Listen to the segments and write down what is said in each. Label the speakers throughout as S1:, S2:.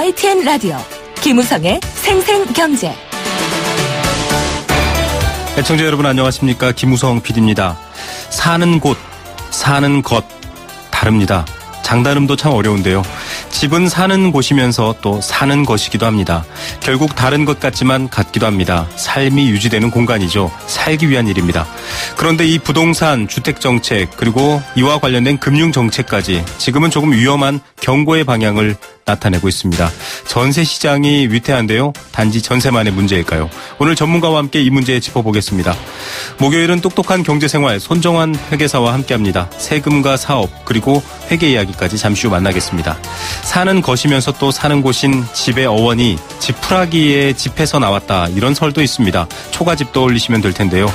S1: YTN 라디오 김우성의 생생경제.
S2: 애청자 여러분 안녕하십니까. 김우성 PD입니다. 사는 곳, 사는 것 다릅니다. 장단음도 참 어려운데요. 집은 사는 곳이면서 또 사는 것이기도 합니다. 결국 다른 것 같지만 같기도 합니다. 삶이 유지되는 공간이죠. 살기 위한 일입니다. 그런데 이 부동산, 주택정책 그리고 이와 관련된 금융정책까지 지금은 조금 위험한 경고의 방향을 나타내고 있습니다. 전세 시장이 위태한데요. 단지 전세만의 문제일까요? 오늘 전문가와 함께 이 문제 짚어보겠습니다. 목요일은 똑똑한 경제생활 손정환 회계사와 함께합니다. 세금과 사업 그리고 회계 이야기까지 잠시 후 만나겠습니다. 사는 것이면서 또 사는 곳인 집의 어원이 지푸라기의 집에서 나왔다 이런 설도 있습니다. 초가집 떠올리시면 될 텐데요.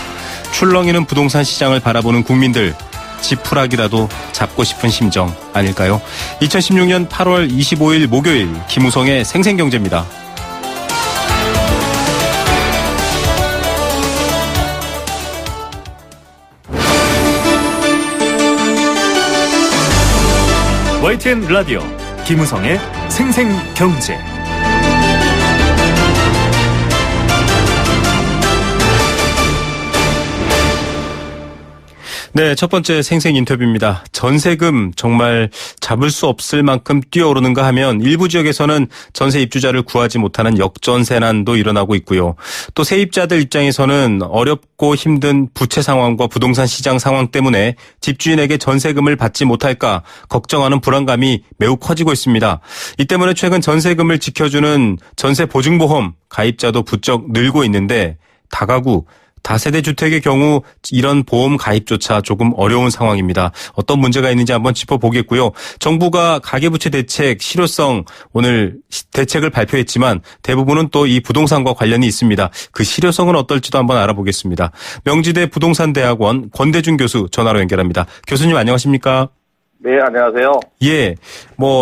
S2: 출렁이는 부동산 시장을 바라보는 국민들 지푸라기라도 잡고 싶은 심정 아닐까요? 2016년 8월 25일 목요일 김우성의 생생경제입니다.
S3: YTN 라디오 김우성의 생생경제.
S2: 네, 첫 번째 생생 인터뷰입니다. 전세금 정말 잡을 수 없을 만큼 뛰어오르는가 하면 일부 지역에서는 전세 입주자를 구하지 못하는 역전세난도 일어나고 있고요. 또 세입자들 입장에서는 어렵고 힘든 부채 상황과 부동산 시장 상황 때문에 집주인에게 전세금을 받지 못할까 걱정하는 불안감이 매우 커지고 있습니다. 이 때문에 최근 전세금을 지켜주는 전세보증보험 가입자도 부쩍 늘고 있는데 다가구 다세대 주택의 경우 이런 보험 가입조차 조금 어려운 상황입니다. 어떤 문제가 있는지 한번 짚어보겠고요. 정부가 가계부채 대책 실효성 오늘 대책을 발표했지만 대부분은 또 이 부동산과 관련이 있습니다. 그 실효성은 어떨지도 한번 알아보겠습니다. 명지대 부동산대학원 권대중 교수 전화로 연결합니다. 교수님 안녕하십니까?
S4: 네, 안녕하세요.
S2: 예,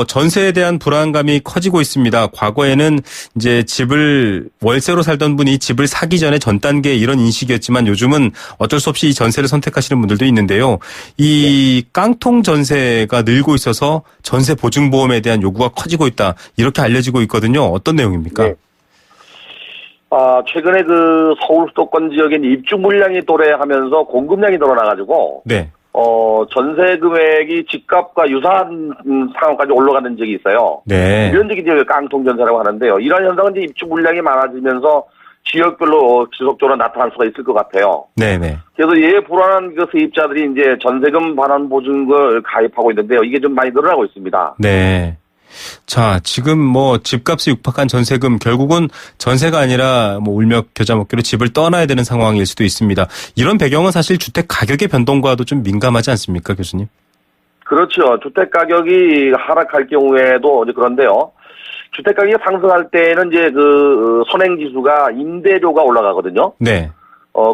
S2: 전세에 대한 불안감이 커지고 있습니다. 과거에는 이제 집을 월세로 살던 분이 집을 사기 전에 전 단계 이런 인식이었지만 요즘은 어쩔 수 없이 이 전세를 선택하시는 분들도 있는데요. 이 깡통 전세가 늘고 있어서 전세 보증보험에 대한 요구가 커지고 있다. 이렇게 알려지고 있거든요. 어떤 내용입니까?
S4: 네. 최근에 그 서울 수도권 지역에 입주 물량이 도래하면서 공급량이 늘어나가지고.
S2: 네.
S4: 전세 금액이 집값과 유사한 상황까지 올라가는 적이 있어요.
S2: 네.
S4: 이런 적이 이제 깡통 전세라고 하는데요. 이런 현상은 이제 입주 물량이 많아지면서 지역별로 지속적으로 나타날 수가 있을 것 같아요.
S2: 네네.
S4: 그래서 이에 불안한 그 세입자들이 이제 전세금 반환 보증금을 가입하고 있는데요. 이게 좀 많이 늘어나고 있습니다.
S2: 네. 자, 지금 집값이 육박한 전세금 결국은 전세가 아니라 울며 겨자 먹기로 집을 떠나야 되는 상황일 수도 있습니다. 이런 배경은 사실 주택 가격의 변동과도 좀 민감하지 않습니까, 교수님?
S4: 그렇죠. 주택 가격이 하락할 경우에도 이제 그런데요. 주택 가격이 상승할 때는 이제 그 선행 지수가 임대료가 올라가거든요.
S2: 네.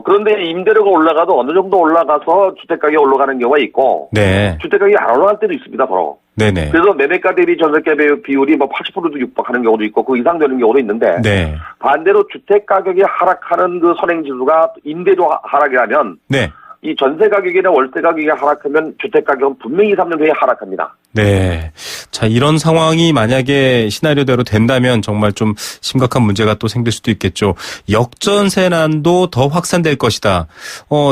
S4: 그런데 임대료가 올라가도 어느 정도 올라가서 주택 가격이 올라가는 경우가 있고,
S2: 네.
S4: 주택 가격이 안 올라갈 때도 있습니다, 바로.
S2: 네네.
S4: 그래서 매매가 대비 전세가 비율이 80%도 육박하는 경우도 있고 그 이상 되는 경우도 있는데,
S2: 네.
S4: 반대로 주택 가격이 하락하는 그 선행 지수가 임대료 하락이라면,
S2: 네.
S4: 이 전세 가격이나 월세 가격이 하락하면 주택 가격은 분명히 3년 후에 하락합니다.
S2: 네. 자, 이런 상황이 만약에 시나리오대로 된다면 정말 좀 심각한 문제가 또 생길 수도 있겠죠. 역전세난도 더 확산될 것이다.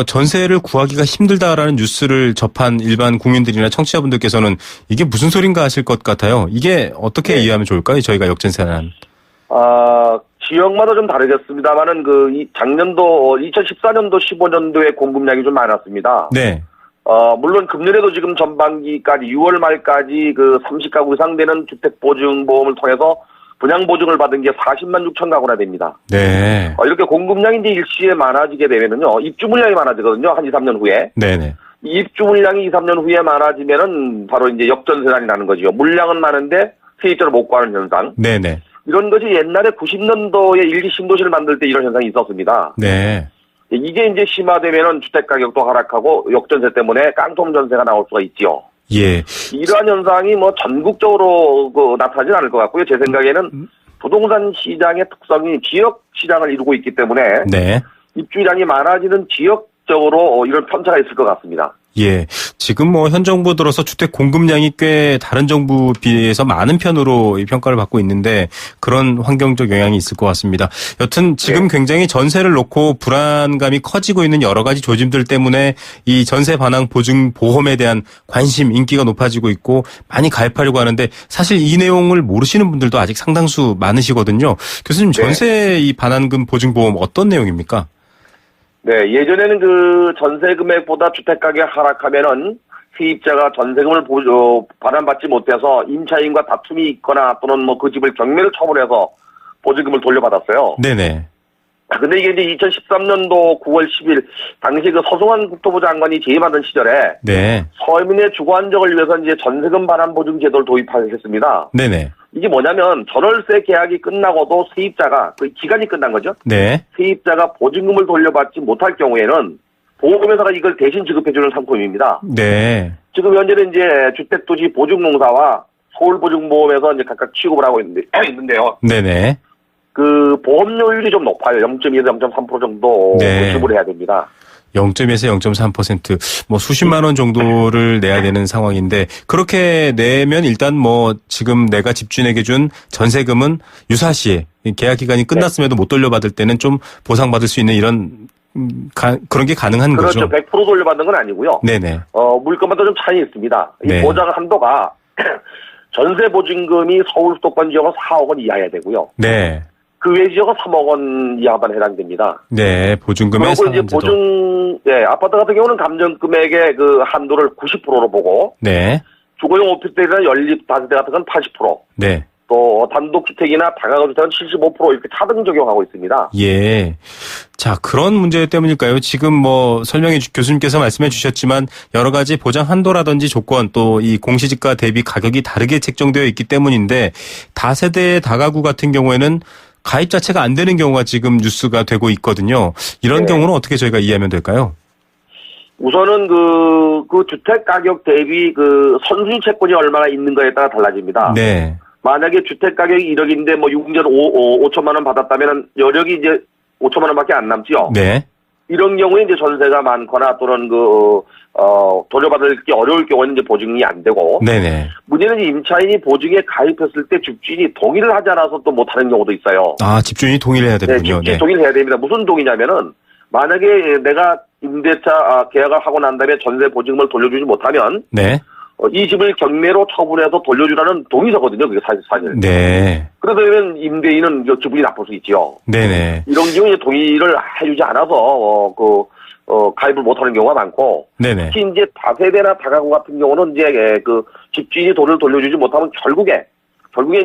S2: 전세를 구하기가 힘들다라는 뉴스를 접한 일반 국민들이나 청취자분들께서는 이게 무슨 소린가 하실 것 같아요. 이게 어떻게
S4: 네.
S2: 이해하면 좋을까요? 저희가 역전세난.
S4: 지역마다 좀 다르겠습니다만은 작년도 2014년도 15년도에 공급량이 좀 많았습니다.
S2: 네.
S4: 물론 금년에도 지금 전반기까지 6월 말까지 30가구 이상 되는 주택보증보험을 통해서 분양보증을 받은 게 40만 6천 가구나 됩니다.
S2: 네.
S4: 이렇게 공급량이 이제 일시에 많아지게 되면은요, 입주 물량이 많아지거든요, 한 2, 3년 후에.
S2: 네네.
S4: 입주 물량이 2, 3년 후에 많아지면은 바로 이제 역전세난이 나는 거죠. 물량은 많은데 세입자를 못 구하는 현상.
S2: 네네.
S4: 이런 것이 옛날에 90년도에 일기 신도시를 만들 때 이런 현상이 있었습니다.
S2: 네.
S4: 이게 이제 심화되면은 주택 가격도 하락하고 역전세 때문에 깡통 전세가 나올 수가 있지요.
S2: 예.
S4: 이러한 현상이 전국적으로 나타나진 않을 것 같고요. 제 생각에는 부동산 시장의 특성이 지역 시장을 이루고 있기 때문에
S2: 네.
S4: 입주량이 많아지는 지역 상식적으로 이런 편차가 있을 것 같습니다.
S2: 예. 지금 뭐 현 정부 들어서 주택 공급량이 꽤 다른 정부 비해서 많은 편으로 이 평가를 받고 있는데 그런 환경적 영향이 있을 것 같습니다. 여튼 지금 굉장히 전세를 놓고 불안감이 커지고 있는 여러 가지 조짐들 때문에 이 전세 반환 보증 보험에 대한 관심, 인기가 높아지고 있고 많이 가입하려고 하는데 사실 이 내용을 모르시는 분들도 아직 상당수 많으시거든요. 교수님, 전세 이 반환금 보증 보험 어떤 내용입니까? 네,
S4: 예전에는 그 전세 금액보다 주택 가격 하락하면은 세입자가 전세금을 반환받지 못해서 임차인과 다툼이 있거나 또는 뭐 그 집을 경매를 처분해서 보증금을 돌려받았어요.
S2: 네네.
S4: 근데 이게 이제 2013년도 9월 10일 당시 그 서승환 국토부 장관이 재임하던 시절에
S2: 네.
S4: 서민의 주거 안정을 위해서 이제 전세금 반환 보증 제도를 도입하겠습니다.
S2: 네네.
S4: 이게 뭐냐면 전월세 계약이 끝나고도 세입자가 그 기간이 끝난 거죠.
S2: 네.
S4: 세입자가 보증금을 돌려받지 못할 경우에는 보험회사가 이걸 대신 지급해주는 상품입니다.
S2: 네.
S4: 지금 현재는 이제 주택도시보증공사와 서울보증보험에서 이제 각각 취급을 하고 있는데요.
S2: 네네.
S4: 그 보험료율이 좀 높아요. 0.2에서 0.3% 정도 지불을 해야 됩니다.
S2: 0.2에서 0.3%, 뭐 수십만 원 정도를 내야 되는 상황인데, 그렇게 내면 일단 뭐 지금 내가 집주인에게 준 전세금은 유사시, 계약 기간이 끝났음에도 못 돌려받을 때는 좀 보상받을 수 있는 이런, 그런 게 가능한 거죠?
S4: 그렇죠. 100% 돌려받는 건 아니고요.
S2: 네네.
S4: 물건마다 좀 차이 있습니다. 이
S2: 네.
S4: 보장 한도가 전세 보증금이 서울 수도권 지역은 4억 원 이하여야 되고요.
S2: 네.
S4: 그 외 지역은 3억 원 이하만 해당됩니다.
S2: 네, 보증금의
S4: 그리고 이제 아파트 같은 경우는 감정 금액의 그 한도를 90%로 보고,
S2: 네.
S4: 주거용 오피스텔이나 연립 다세대 같은 건 80%,
S2: 네.
S4: 또 단독주택이나 다가구 주택은 75% 이렇게 차등 적용하고 있습니다.
S2: 예. 자, 그런 문제 때문일까요? 지금 뭐 교수님께서 말씀해 주셨지만 여러 가지 보장 한도라든지 조건 또 이 공시지가 대비 가격이 다르게 책정되어 있기 때문인데 다세대 다가구 같은 경우에는 가입 자체가 안 되는 경우가 지금 뉴스가 되고 있거든요. 이런 경우는 어떻게 저희가 이해하면 될까요?
S4: 우선은 그 주택 가격 대비 그 선순위 채권이 얼마나 있는가에 따라 달라집니다.
S2: 네.
S4: 만약에 주택 가격이 1억인데 뭐 6년 5천만 원 받았다면 여력이 이제 5천만 원밖에 안 남지요.
S2: 네.
S4: 이런 경우에 이제 전세가 많거나 또는 돌려받을 게 어려울 경우에는 이제 보증이 안 되고.
S2: 네네.
S4: 문제는 임차인이 보증에 가입했을 때 집주인이 동의를 하지 않아서 또 못하는 경우도 있어요.
S2: 아, 집주인이 동의를 해야 되는군요.
S4: 네, 집주인이 동의를 해야 됩니다. 무슨 동의냐면은 만약에 내가 임대차 계약을 하고 난 다음에 전세 보증금을 돌려주지 못하면
S2: 네.
S4: 이 집을 경매로 처분해서 돌려주라는 동의서거든요. 그게 사실.
S2: 네.
S4: 그러면 임대인은 기분이 나쁠 수 있지요.
S2: 네네.
S4: 이런 경우에 동의를 해주지 않아서 가입을 못하는 경우가 많고.
S2: 네네.
S4: 특히 이제 다세대나 다가구 같은 경우는 이제 그 집주인이 돈을 돌려주지 못하면 결국에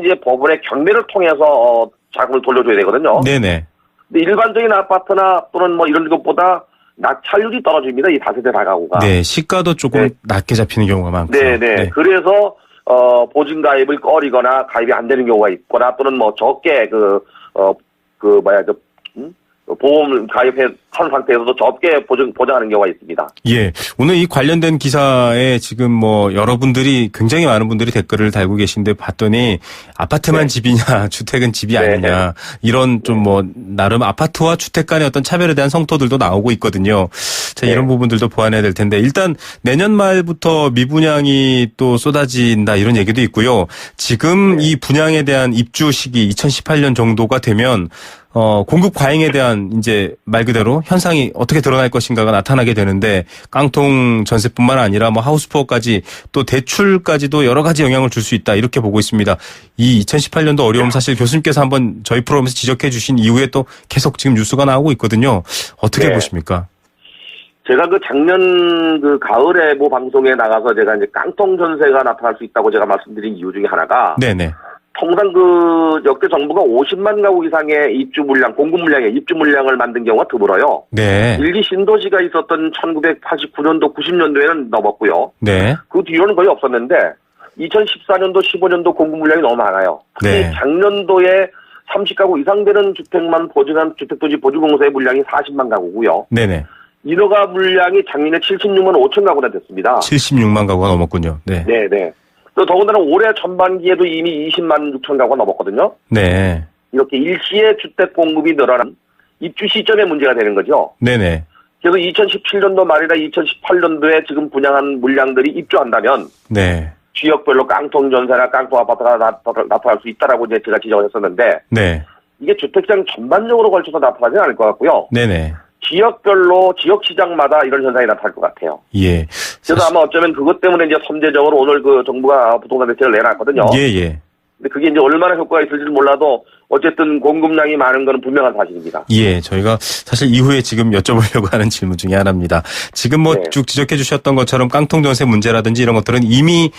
S4: 이제 법원의 경매를 통해서 자금을 돌려줘야 되거든요.
S2: 네네.
S4: 근데 일반적인 아파트나 또는 뭐 이런 것보다 낙찰률이 떨어집니다. 이 다세대 다가구가.
S2: 네, 시가도 조금 낮게 잡히는 경우가 많고.
S4: 네네. 네. 그래서 보증 가입을 꺼리거나 가입이 안 되는 경우가 있거나 또는 뭐 적게 보험 가입한 상태에서도 적게 보장하는 경우가 있습니다.
S2: 예. 오늘 이 관련된 기사에 지금 뭐 여러분들이 굉장히 많은 분들이 댓글을 달고 계신데 봤더니 아파트만 집이냐 주택은 집이 아니냐 이런 좀 뭐 나름 아파트와 주택 간의 어떤 차별에 대한 성토들도 나오고 있거든요. 자, 이런 부분들도 보완해야 될 텐데 일단 내년 말부터 미분양이 또 쏟아진다 이런 얘기도 있고요. 지금 이 분양에 대한 입주 시기 2018년 정도가 되면 공급 과잉에 대한 이제 말 그대로 현상이 어떻게 드러날 것인가가 나타나게 되는데 깡통 전세뿐만 아니라 뭐 하우스푸어까지 또 대출까지도 여러 가지 영향을 줄 수 있다 이렇게 보고 있습니다. 이 2018년도 어려움 사실 교수님께서 한번 저희 프로그램에서 지적해 주신 이후에 또 계속 지금 뉴스가 나오고 있거든요. 어떻게 보십니까?
S4: 제가 작년 가을에 모 방송에 나가서 제가 이제 깡통 전세가 나타날 수 있다고 제가 말씀드린 이유 중에 하나가
S2: 네네.
S4: 통상 역대 정부가 50만 가구 이상의 공급 물량의 입주 물량을 만든 경우가 드물어요.
S2: 네.
S4: 일기 신도시가 있었던 1989년도, 90년도에는 넘었고요.
S2: 네.
S4: 그 뒤로는 거의 없었는데 2014년도, 15년도 공급 물량이 너무 많아요. 특히
S2: 네.
S4: 작년도에 30가구 이상 되는 주택만 보증한 주택도시 보증공사의 물량이 40만 가구고요.
S2: 네네.
S4: 인허가 물량이 작년에 76만 5천 가구나 됐습니다.
S2: 76만 가구가 넘었군요. 네.
S4: 네네. 또 더군다나 올해 전반기에도 이미 20만 6천 가구가 넘었거든요.
S2: 네.
S4: 이렇게 일시에 주택 공급이 늘어난 입주 시점에 문제가 되는 거죠.
S2: 네네.
S4: 그래서 2017년도 말이나 2018년도에 지금 분양한 물량들이 입주한다면
S2: 네.
S4: 지역별로 깡통 전세나 깡통 아파트가 나타날 수 있다라고 이제 제가 지적을 했었는데
S2: 네.
S4: 이게 주택시장 전반적으로 걸쳐서 나타나지는 않을 것 같고요.
S2: 네네.
S4: 지역별로 지역 시장마다 이런 현상이 나타날 것 같아요.
S2: 예.
S4: 그래서 아마 어쩌면 그것 때문에 이제 선제적으로 오늘 그 정부가 부동산 대책을 내놨거든요.
S2: 예.
S4: 근데 그게 이제 얼마나 효과가 있을지는 몰라도 어쨌든 공급량이 많은 건 분명한 사실입니다.
S2: 예, 저희가 사실 이후에 지금 여쭤보려고 하는 질문 중에 하나입니다. 지금 뭐
S4: 네.
S2: 쭉 지적해 주셨던 것처럼 깡통 전세 문제라든지 이런 것들은 이미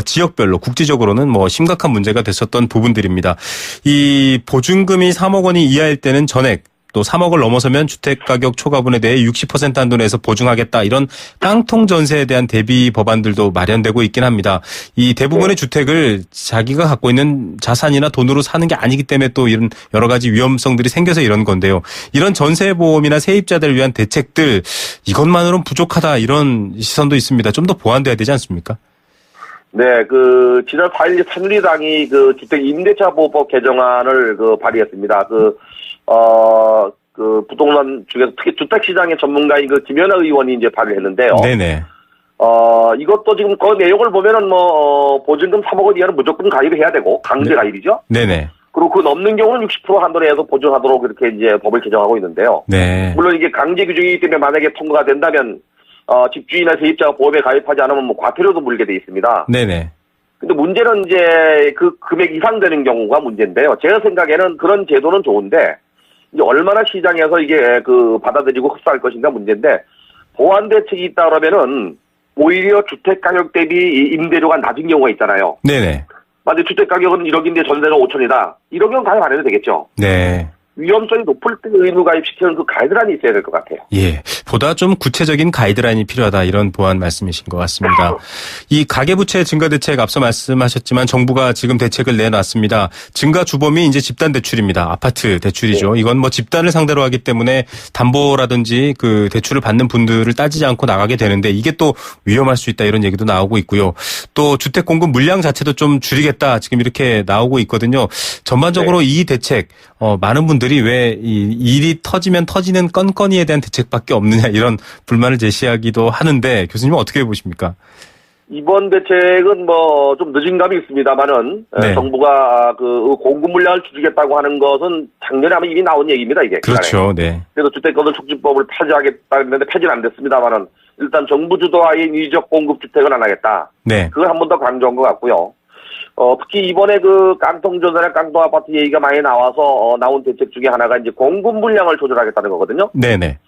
S2: 지역별로 국지적으로는 뭐 심각한 문제가 됐었던 부분들입니다. 이 보증금이 3억 원이 이하일 때는 전액, 또 3억을 넘어서면 주택가격 초과분에 대해 60% 한도 내에서 보증하겠다. 이런 깡통 전세에 대한 대비 법안들도 마련되고 있긴 합니다. 이 대부분의 주택을 자기가 갖고 있는 자산이나 돈으로 사는 게 아니기 때문에 또 이런 여러 가지 위험성들이 생겨서 이런 건데요. 이런 전세보험이나 세입자들을 위한 대책들 이것만으로는 부족하다. 이런 시선도 있습니다. 좀 더 보완돼야 되지 않습니까?
S4: 네, 지난 4일 새누리당이 주택 임대차 보호법 개정안을 발의했습니다. 부동산 중에서 특히 주택시장의 전문가인 김연아 의원이 이제 발의했는데요.
S2: 네네.
S4: 이것도 지금 그 내용을 보면은 보증금 3억 원 이하는 무조건 가입을 해야 되고, 강제 가입이죠.
S2: 네네.
S4: 그리고 그 넘는 경우는 60% 한도 내에서 보증하도록 이렇게 이제 법을 개정하고 있는데요.
S2: 네.
S4: 물론 이게 강제 규정이기 때문에 만약에 통과가 된다면, 집주인이나 세입자가 보험에 가입하지 않으면 과태료도 물게 돼 있습니다.
S2: 네네.
S4: 근데 문제는 이제 그 금액 이상 되는 경우가 문제인데요. 제가 생각에는 그런 제도는 좋은데, 이제 얼마나 시장에서 이게 받아들이고 흡수할 것인가 문제인데, 보완 대책이 있다 그러면은 오히려 주택 가격 대비 이 임대료가 낮은 경우가 있잖아요.
S2: 네네.
S4: 만약 주택 가격은 1억인데 전세가 5천이다. 이런 경우 가입 안 해도 되겠죠.
S2: 네. 위험성이
S4: 높을 때 의무 가입시키는 그 가이드라인이 있어야 될 것 같아요.
S2: 예. 보다 좀 구체적인 가이드라인이 필요하다 이런 보완 말씀이신 것 같습니다. 이 가계부채 증가 대책 앞서 말씀하셨지만 정부가 지금 대책을 내놨습니다. 증가 주범이 이제 집단 대출입니다. 아파트 대출이죠. 이건 뭐 집단을 상대로 하기 때문에 담보라든지 그 대출을 받는 분들을 따지지 않고 나가게 되는데 이게 또 위험할 수 있다 이런 얘기도 나오고 있고요. 또 주택 공급 물량 자체도 좀 줄이겠다 지금 이렇게 나오고 있거든요. 전반적으로 이 대책 많은 분들이 왜 이 일이 터지면 터지는 건건이에 대한 대책밖에 없느냐 이런 불만을 제시하기도 하는데 교수님은 어떻게 보십니까?
S4: 이번 대책은 좀 늦은 감이 있습니다만은
S2: 네.
S4: 정부가 공급 물량을 줄이겠다고 하는 것은 작년에 아마 이미 나온 얘기입니다. 이게.
S2: 그렇죠. 네.
S4: 그래서 주택건설 촉진법을 폐지하겠다 했는데 폐지는 안 됐습니다만은 일단 정부 주도하에 인위적 공급 주택은 안 하겠다.
S2: 네.
S4: 그걸 한 번 더 강조한 것 같고요. 특히 이번에 깡통전세나 깡통 아파트 얘기가 많이 나와서 나온 대책 중에 하나가 이제 공급 물량을 조절하겠다는 거거든요.
S2: 네네.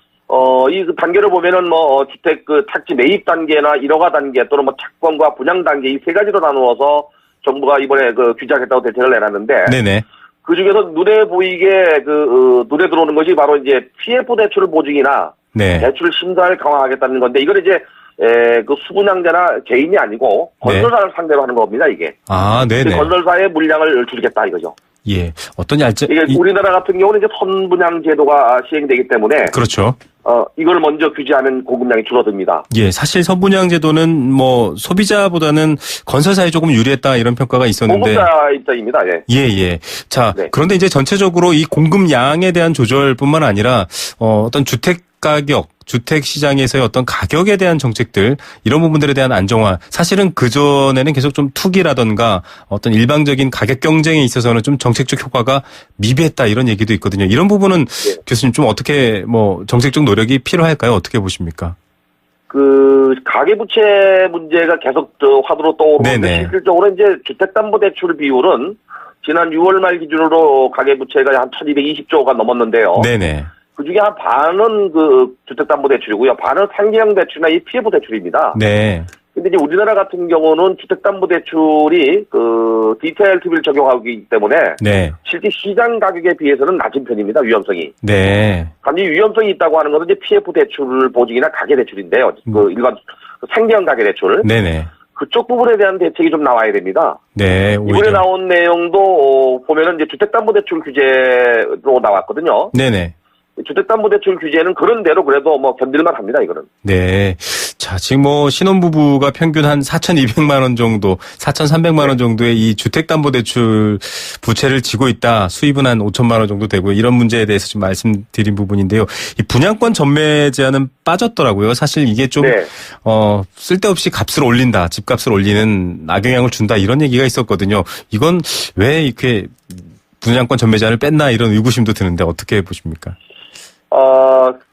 S4: 이 단계를 보면은 주택 택지 매입 단계나 일허가 단계 또는 착공과 분양 단계 이 세 가지로 나누어서 정부가 이번에 규제하겠다고 대책을 내놨는데.
S2: 네네.
S4: 그 중에서 눈에 보이게 눈에 들어오는 것이 바로 이제 PF 대출 보증이나
S2: 네.
S4: 대출 심사를 강화하겠다는 건데 이건 이제 수분양자나 개인이 아니고 건설사를 상대로 하는 겁니다, 이게.
S2: 아, 네네.
S4: 건설사의 물량을 줄이겠다 이거죠.
S2: 예. 어떤 얄짤
S4: 이게 우리나라 같은 경우는 이제 선분양 제도가 시행되기 때문에
S2: 그렇죠.
S4: 이걸 먼저 규제하면 공급량이 줄어듭니다.
S2: 예, 사실 선분양 제도는 뭐 소비자보다는 건설사에 조금 유리했다 이런 평가가 있었는데.
S4: 공급자 입장입니다. 예.
S2: 예. 자,
S4: 네.
S2: 그런데 이제 전체적으로 이 공급량에 대한 조절뿐만 아니라 어떤 주택 가격, 주택 시장에서의 어떤 가격에 대한 정책들 이런 부분들에 대한 안정화. 사실은 그 전에는 계속 좀 투기라던가 어떤 일방적인 가격 경쟁에 있어서는 좀 정책적 효과가 미비했다 이런 얘기도 있거든요. 이런 부분은
S4: 네.
S2: 교수님 좀 어떻게 정책적 노력이 필요할까요? 어떻게 보십니까?
S4: 가계부채 문제가 계속 화두로 떠오르는데
S2: 네네.
S4: 실질적으로 이제 주택담보대출 비율은 지난 6월 말 기준으로 가계부채가 한 1220조가 넘었는데요.
S2: 네네.
S4: 그 중에 한 반은 주택담보대출이고요. 반은 상계형 대출이나 이 PF 대출입니다.
S2: 네.
S4: 근데 이제 우리나라 같은 경우는 주택담보대출이 DTI-LTV를 적용하기 때문에
S2: 네.
S4: 실제 시장 가격에 비해서는 낮은 편입니다. 위험성이.
S2: 네.
S4: 단지 위험성이 있다고 하는 것은 이제 PF 대출 보증이나 가계대출인데요. 일반 상계형 가계대출.
S2: 네네.
S4: 그쪽 부분에 대한 대책이 좀 나와야 됩니다.
S2: 네.
S4: 이번에
S2: 오히려.
S4: 나온 내용도 보면은 이제 주택담보대출 규제로 나왔거든요.
S2: 네네.
S4: 주택담보대출 규제는 그런 대로 그래도 뭐 견딜만 합니다, 이거는.
S2: 네. 자, 지금 뭐 신혼부부가 평균 한 4,200만 원 정도, 4,300만 원 정도의 이 주택담보대출 부채를 지고 있다. 수입은 한 5천만 원 정도 되고요. 이런 문제에 대해서 좀 말씀드린 부분인데요. 이 분양권 전매 제한은 빠졌더라고요. 사실 이게 좀
S4: 네.
S2: 쓸데없이 값을 올린다, 집값을 올리는 악영향을 준다 이런 얘기가 있었거든요. 이건 왜 이렇게 분양권 전매 제한을 뺐나 이런 의구심도 드는데 어떻게 보십니까?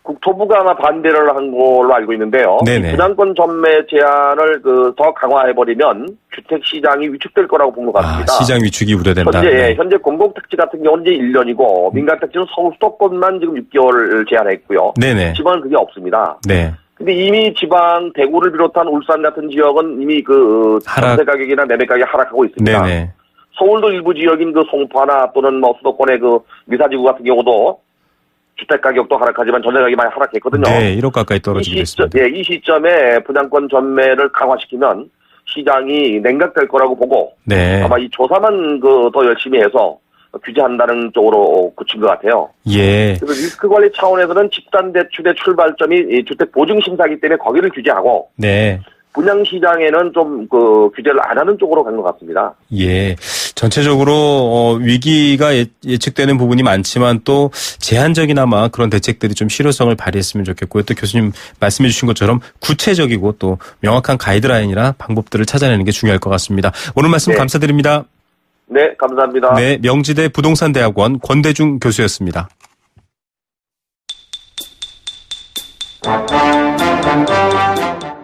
S4: 국토부가 아마 반대를 한 걸로 알고 있는데요.
S2: 네네.
S4: 분양권 전매 제한을 더 강화해버리면 주택 시장이 위축될 거라고 본 것 같습니다.
S2: 시장 위축이 우려된다.
S4: 현재 공공택지 같은 경우는 이제 1년이고 민간택지는 서울 수도권만 지금 6개월 제한했고요.
S2: 네네.
S4: 지방은 그게 없습니다.
S2: 네.
S4: 근데 이미 지방 대구를 비롯한 울산 같은 지역은 이미 전세 가격이나 매매 가격이 하락하고 있습니다.
S2: 네네.
S4: 서울도 일부 지역인 송파나 또는 뭐 수도권의 미사지구 같은 경우도 주택 가격도 하락하지만 전세 가격이 많이 하락했거든요.
S2: 네, 1억 가까이 떨어지고 있습니다.
S4: 이 시점에 분양권 전매를 강화시키면 시장이 냉각될 거라고 보고
S2: 네.
S4: 아마 이 조사만 더 열심히 해서 규제한다는 쪽으로 굳힌 것 같아요.
S2: 예.
S4: 그래서 리스크 관리 차원에서는 집단 대출의 출발점이 이 주택 보증 심사기 때문에 거기를 규제하고
S2: 네.
S4: 분양 시장에는 좀 규제를 안 하는 쪽으로 간 것 같습니다.
S2: 예. 전체적으로 위기가 예측되는 부분이 많지만 또 제한적이나마 그런 대책들이 좀 실효성을 발휘했으면 좋겠고요. 또 교수님 말씀해 주신 것처럼 구체적이고 또 명확한 가이드라인이나 방법들을 찾아내는 게 중요할 것 같습니다. 오늘 말씀
S4: 네.
S2: 감사드립니다.
S4: 네, 감사합니다.
S2: 네, 명지대 부동산대학원 권대중 교수였습니다.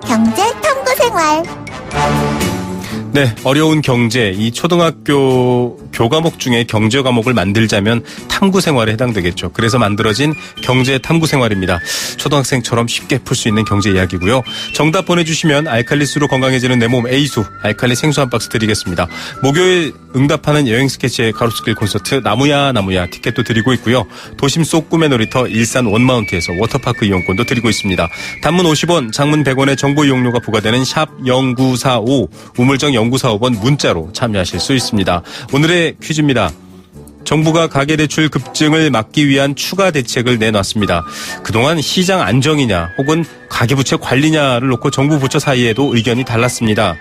S5: 경제 탐구 생활.
S2: 네, 어려운 경제, 이 초등학교 교과목 중에 경제 과목을 만들자면 탐구 생활에 해당되겠죠. 그래서 만들어진 경제 탐구 생활입니다. 초등학생처럼 쉽게 풀 수 있는 경제 이야기고요. 정답 보내주시면 알칼리수로 건강해지는 내 몸 A수, 알칼리 생수 한 박스 드리겠습니다. 목요일 응답하는 여행 스케치의 가로수길 콘서트 나무야 나무야 티켓도 드리고 있고요. 도심 속 꿈의 놀이터 일산 원마운트에서 워터파크 이용권도 드리고 있습니다. 단문 50원, 장문 100원의 정보 이용료가 부과되는 샵 0945, 우물정 0945번 문자로 참여하실 수 있습니다. 오늘의 퀴즈입니다. 정부가 가계대출 급증을 막기 위한 추가 대책을 내놨습니다. 그동안 시장 안정이냐 혹은 가계부채 관리냐를 놓고 정부 부처 사이에도 의견이 달랐습니다.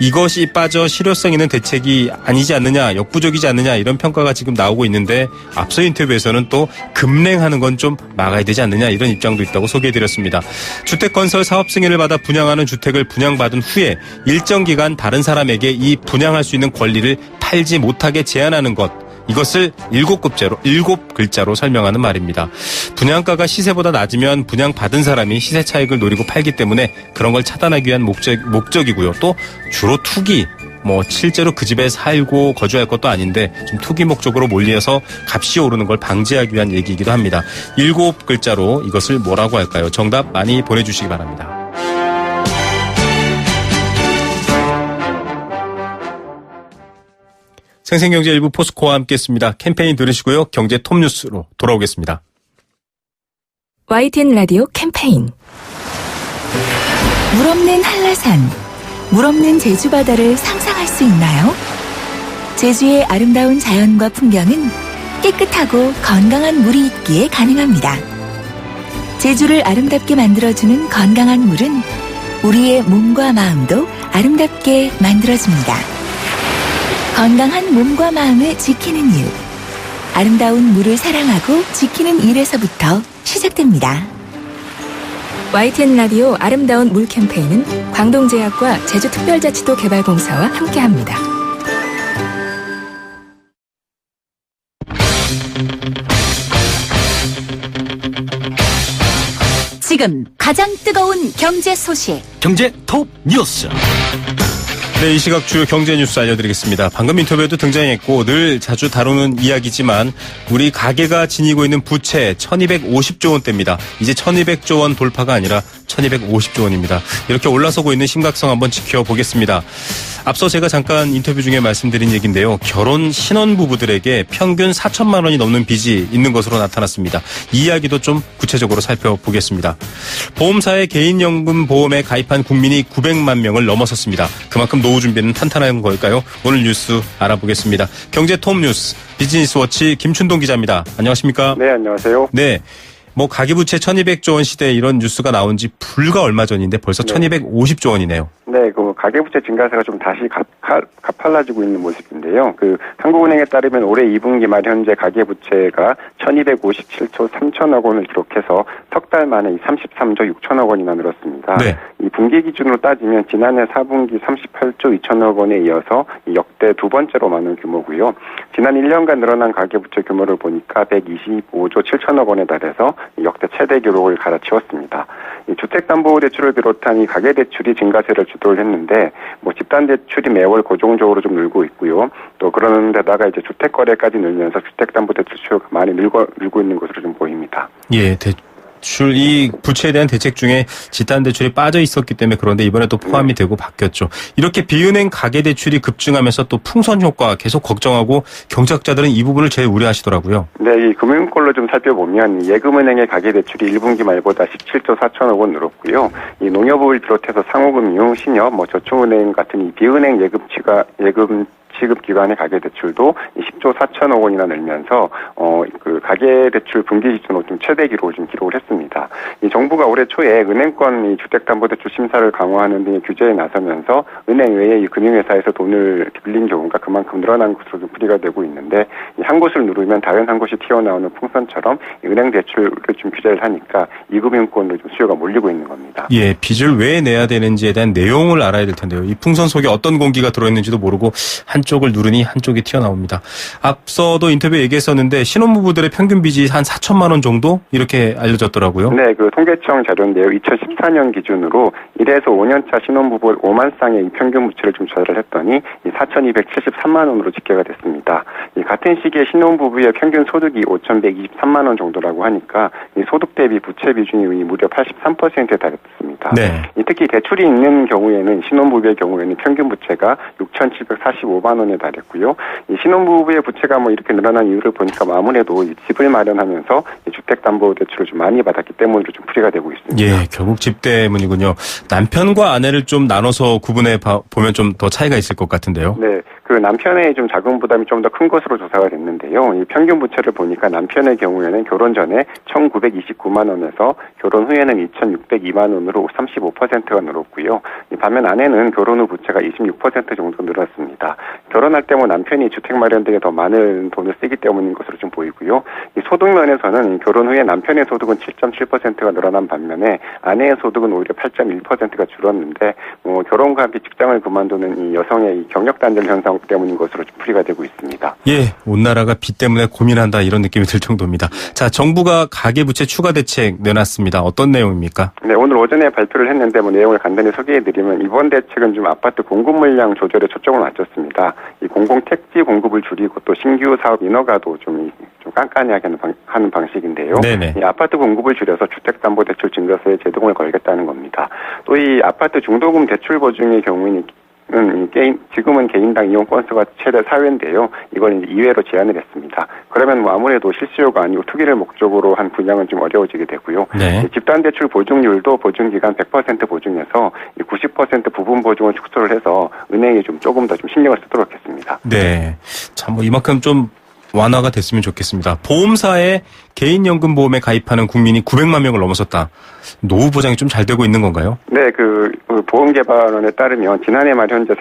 S2: 이것이 빠져 실효성 있는 대책이 아니지 않느냐, 역부족이지 않느냐 이런 평가가 지금 나오고 있는데 앞서 인터뷰에서는 또 급냉하는 건 좀 막아야 되지 않느냐 이런 입장도 있다고 소개해드렸습니다. 주택건설 사업 승인을 받아 분양하는 주택을 분양받은 후에 일정 기간 다른 사람에게 이 분양할 수 있는 권리를 팔지 못하게 제한하는 것. 이것을 7글자로 설명하는 말입니다. 분양가가 시세보다 낮으면 분양받은 사람이 시세 차익을 노리고 팔기 때문에 그런 걸 차단하기 위한 목적이고요. 또 주로 투기, 실제로 그 집에 살고 거주할 것도 아닌데 좀 투기 목적으로 몰려서 값이 오르는 걸 방지하기 위한 얘기이기도 합니다. 7글자로 이것을 뭐라고 할까요? 정답 많이 보내주시기 바랍니다. 생생경제 일부 포스코와 함께했습니다. 캠페인 들으시고요. 경제 톱뉴스로 돌아오겠습니다.
S1: YTN 라디오 캠페인. 물 없는 한라산, 물 없는 제주 바다를 상상할 수 있나요? 제주의 아름다운 자연과 풍경은 깨끗하고 건강한 물이 있기에 가능합니다. 제주를 아름답게 만들어주는 건강한 물은 우리의 몸과 마음도 아름답게 만들어줍니다. 건강한 몸과 마음을 지키는 일. 아름다운 물을 사랑하고 지키는 일에서부터 시작됩니다. YTN 라디오 아름다운 물 캠페인은 광동제약과 제주특별자치도 개발공사와 함께합니다. 지금 가장 뜨거운 경제 소식.
S3: 경제 톱 뉴스.
S2: 네, 이 시각 주요 경제 뉴스 알려드리겠습니다. 방금 인터뷰에도 등장했고 늘 자주 다루는 이야기지만 우리 가계가 지니고 있는 부채 1250조 원대입니다. 이제 1200조 원 돌파가 아니라 1250조 원입니다. 이렇게 올라서고 있는 심각성 한번 지켜보겠습니다. 앞서 제가 잠깐 인터뷰 중에 말씀드린 얘기인데요. 결혼 신혼부부들에게 평균 4천만 원이 넘는 빚이 있는 것으로 나타났습니다. 이 이야기도 좀 구체적으로 살펴보겠습니다. 보험사의 개인연금 보험에 가입한 국민이 900만 명을 넘어섰습니다. 그만큼 노후 준비는 탄탄한 걸까요? 오늘 뉴스 알아보겠습니다. 경제 톱 뉴스 비즈니스워치 김춘동 기자입니다. 안녕하십니까?
S6: 네, 안녕하세요.
S2: 네. 뭐 가계부채 1200조 원 시대 이런 뉴스가 나온 지 불과 얼마 전인데 벌써 1250조 원이네요.
S5: 네, 그 가계부채 증가세가 좀 다시 가팔라지고 있는 모습인데요. 그 한국은행에 따르면 올해 2분기 말 현재 가계부채가 1257조 3천억 원을 기록해서 석 달 만에 33조 6천억 원이나 늘었습니다.
S2: 네.
S5: 이 분기 기준으로 따지면 지난해 4분기 38조 2천억 원에 이어서 역대 두 번째로 많은 규모고요. 지난 1년간 늘어난 가계부채 규모를 보니까 125조 7천억 원에 달해서 역대 최대 기록을 갈아치웠습니다. 이 주택담보대출을 비롯한 이 가계대출이 증가세를 주도를 했는데 뭐 집단대출이 매월 고정적으로 좀 늘고 있고요. 또 그러는 데다가 이제 주택거래까지 늘면서 주택담보대출 수요가 많이 늘고 있는 것으로 좀 보입니다.
S2: 예, 대출 이 부채에 대한 대책 중에 집단대출이 빠져 있었기 때문에 그런데 이번에 또 포함이 되고 바뀌었죠. 이렇게 비은행 가계대출이 급증하면서 또 풍선 효과 계속 걱정하고 경제학자들은 이 부분을 제일 우려하시더라고요.
S5: 네, 이 금융권로 좀 살펴보면 예금은행의 가계대출이 1분기 말보다 17조 4천억 원 늘었고요. 이 농협을 비롯해서 상호금융, 신협, 저축은행 같은 이 비은행 예금 지급기관의 가계대출도 10조 4천억 원이나 늘면서 그 가계대출 분기 기준으로 좀 최대 기록을 좀 기록을 했습니다. 이 정부가 올해 초에 은행권 이 주택담보대출 심사를 강화하는 등의 규제에 나서면서 은행 외에 이 금융회사에서 돈을 빌린 경우가 그만큼 늘어난 것으로 좀 풀이가 되고 있는데 한 곳을 누르면 다른 한 곳이 튀어나오는 풍선처럼 은행 대출을 좀 규제를 하니까 이 금융권으로 좀 수요가 몰리고 있는 겁니다.
S2: 예, 빚을 왜 내야 되는지에 대한 내용을 알아야 될 텐데요. 이 풍선 속에 어떤 공기가 들어있는지도 모르고 한쪽을 누르니 한쪽이 튀어나옵니다. 앞서도 인터뷰에 얘기했었는데 신혼부부들의 평균 빚이 한 4천만 원 정도 이렇게 알려졌더라고요.
S5: 네, 그 통계청 자료인데요. 2014년 기준으로 1에서 5년차 신혼부부 5만 쌍의 이 평균 부채를 좀 조사를 했더니 4,273만 원으로 집계가 됐습니다. 이 같은 시기에 신혼부부의 평균 소득이 5,123만 원 정도라고 하니까 이 소득 대비 부채 비중이 무려 83%에 달했습니다.
S2: 네.
S5: 특히 대출이 있는 경우에는 신혼부부의 경우에는 평균 부채가 6,745만 원에 달했고요. 이 신혼부부의 부채가 뭐 이렇게 늘어난 이유를 보니까 아무래도 이 집을 마련하면서 이 주택담보대출을 좀 많이 받았기 때문으로 좀 풀이가 되고 있습니다.
S2: 예, 결국 집 때문이군요. 남편과 아내를 좀 나눠서 구분해 보면 좀 더 차이가 있을 것 같은데요.
S5: 네, 그 남편의 좀 자금 부담이 좀 더 큰 것으로 조사가 됐는데요. 이 평균 부채를 보니까 남편의 경우에는 결혼 전에 1,929만 원에서 결혼 후에는 2,602만 원으로 35%가 늘었고요. 반면 아내는 결혼 후 부채가 26% 정도 늘었습니다. 결혼할 때 뭐 남편이 주택 마련 등에 더 많은 돈을 쓰기 때문인 것으로 좀 보이고요. 이 소득 면에서는 결혼 후에 남편의 소득은 7.7%가 늘어난 반면에 아내의 소득은 오히려 8.1%가 줄었는데 결혼과 함께 직장을 그만두는 이 여성의 이 경력 단절 현상 때문인 것으로 좀 풀이가 되고 있습니다.
S2: 예, 온 나라가 빚 때문에 고민한다 이런 느낌이 들 정도입니다. 자, 정부가 가계부채 추가 대책 내놨습니다. 어떤 내용입니까?
S5: 네, 오늘 오전에 발표를 했는데 내용을 간단히 소개해드리면 이번 대책은 좀 아파트 공급 물량 조절에 초점을 맞췄습니다. 이 공공택지 공급을 줄이고 또 신규 사업 인허가도 좀 깐깐하게 하는 방식인데요. 네네. 이 아파트 공급을 줄여서 주택담보대출 증가세에 제동을 걸겠다는 겁니다. 또 이 아파트 중도금 대출 보증의 경우에는 지금은 개인당 이용 건수가 최대 4회인데요. 이걸 이제 2회로 제한을 했습니다. 그러면 아무래도 실수요가 아니고 투기를 목적으로 한 분양은 좀 어려워지게 되고요. 네. 집단대출 보증률도 보증기간 100% 보증해서 90% 부분 보증을 축소를 해서 은행이 조금 더 신경을 쓰도록 했습니다.
S2: 네. 참 이만큼 좀 완화가 됐으면 좋겠습니다. 보험사에 개인연금보험에 가입하는 국민이 900만 명을 넘어섰다. 노후 보장이 좀 잘 되고 있는 건가요? 네,
S5: 보험개발원에 따르면 지난해 말 현재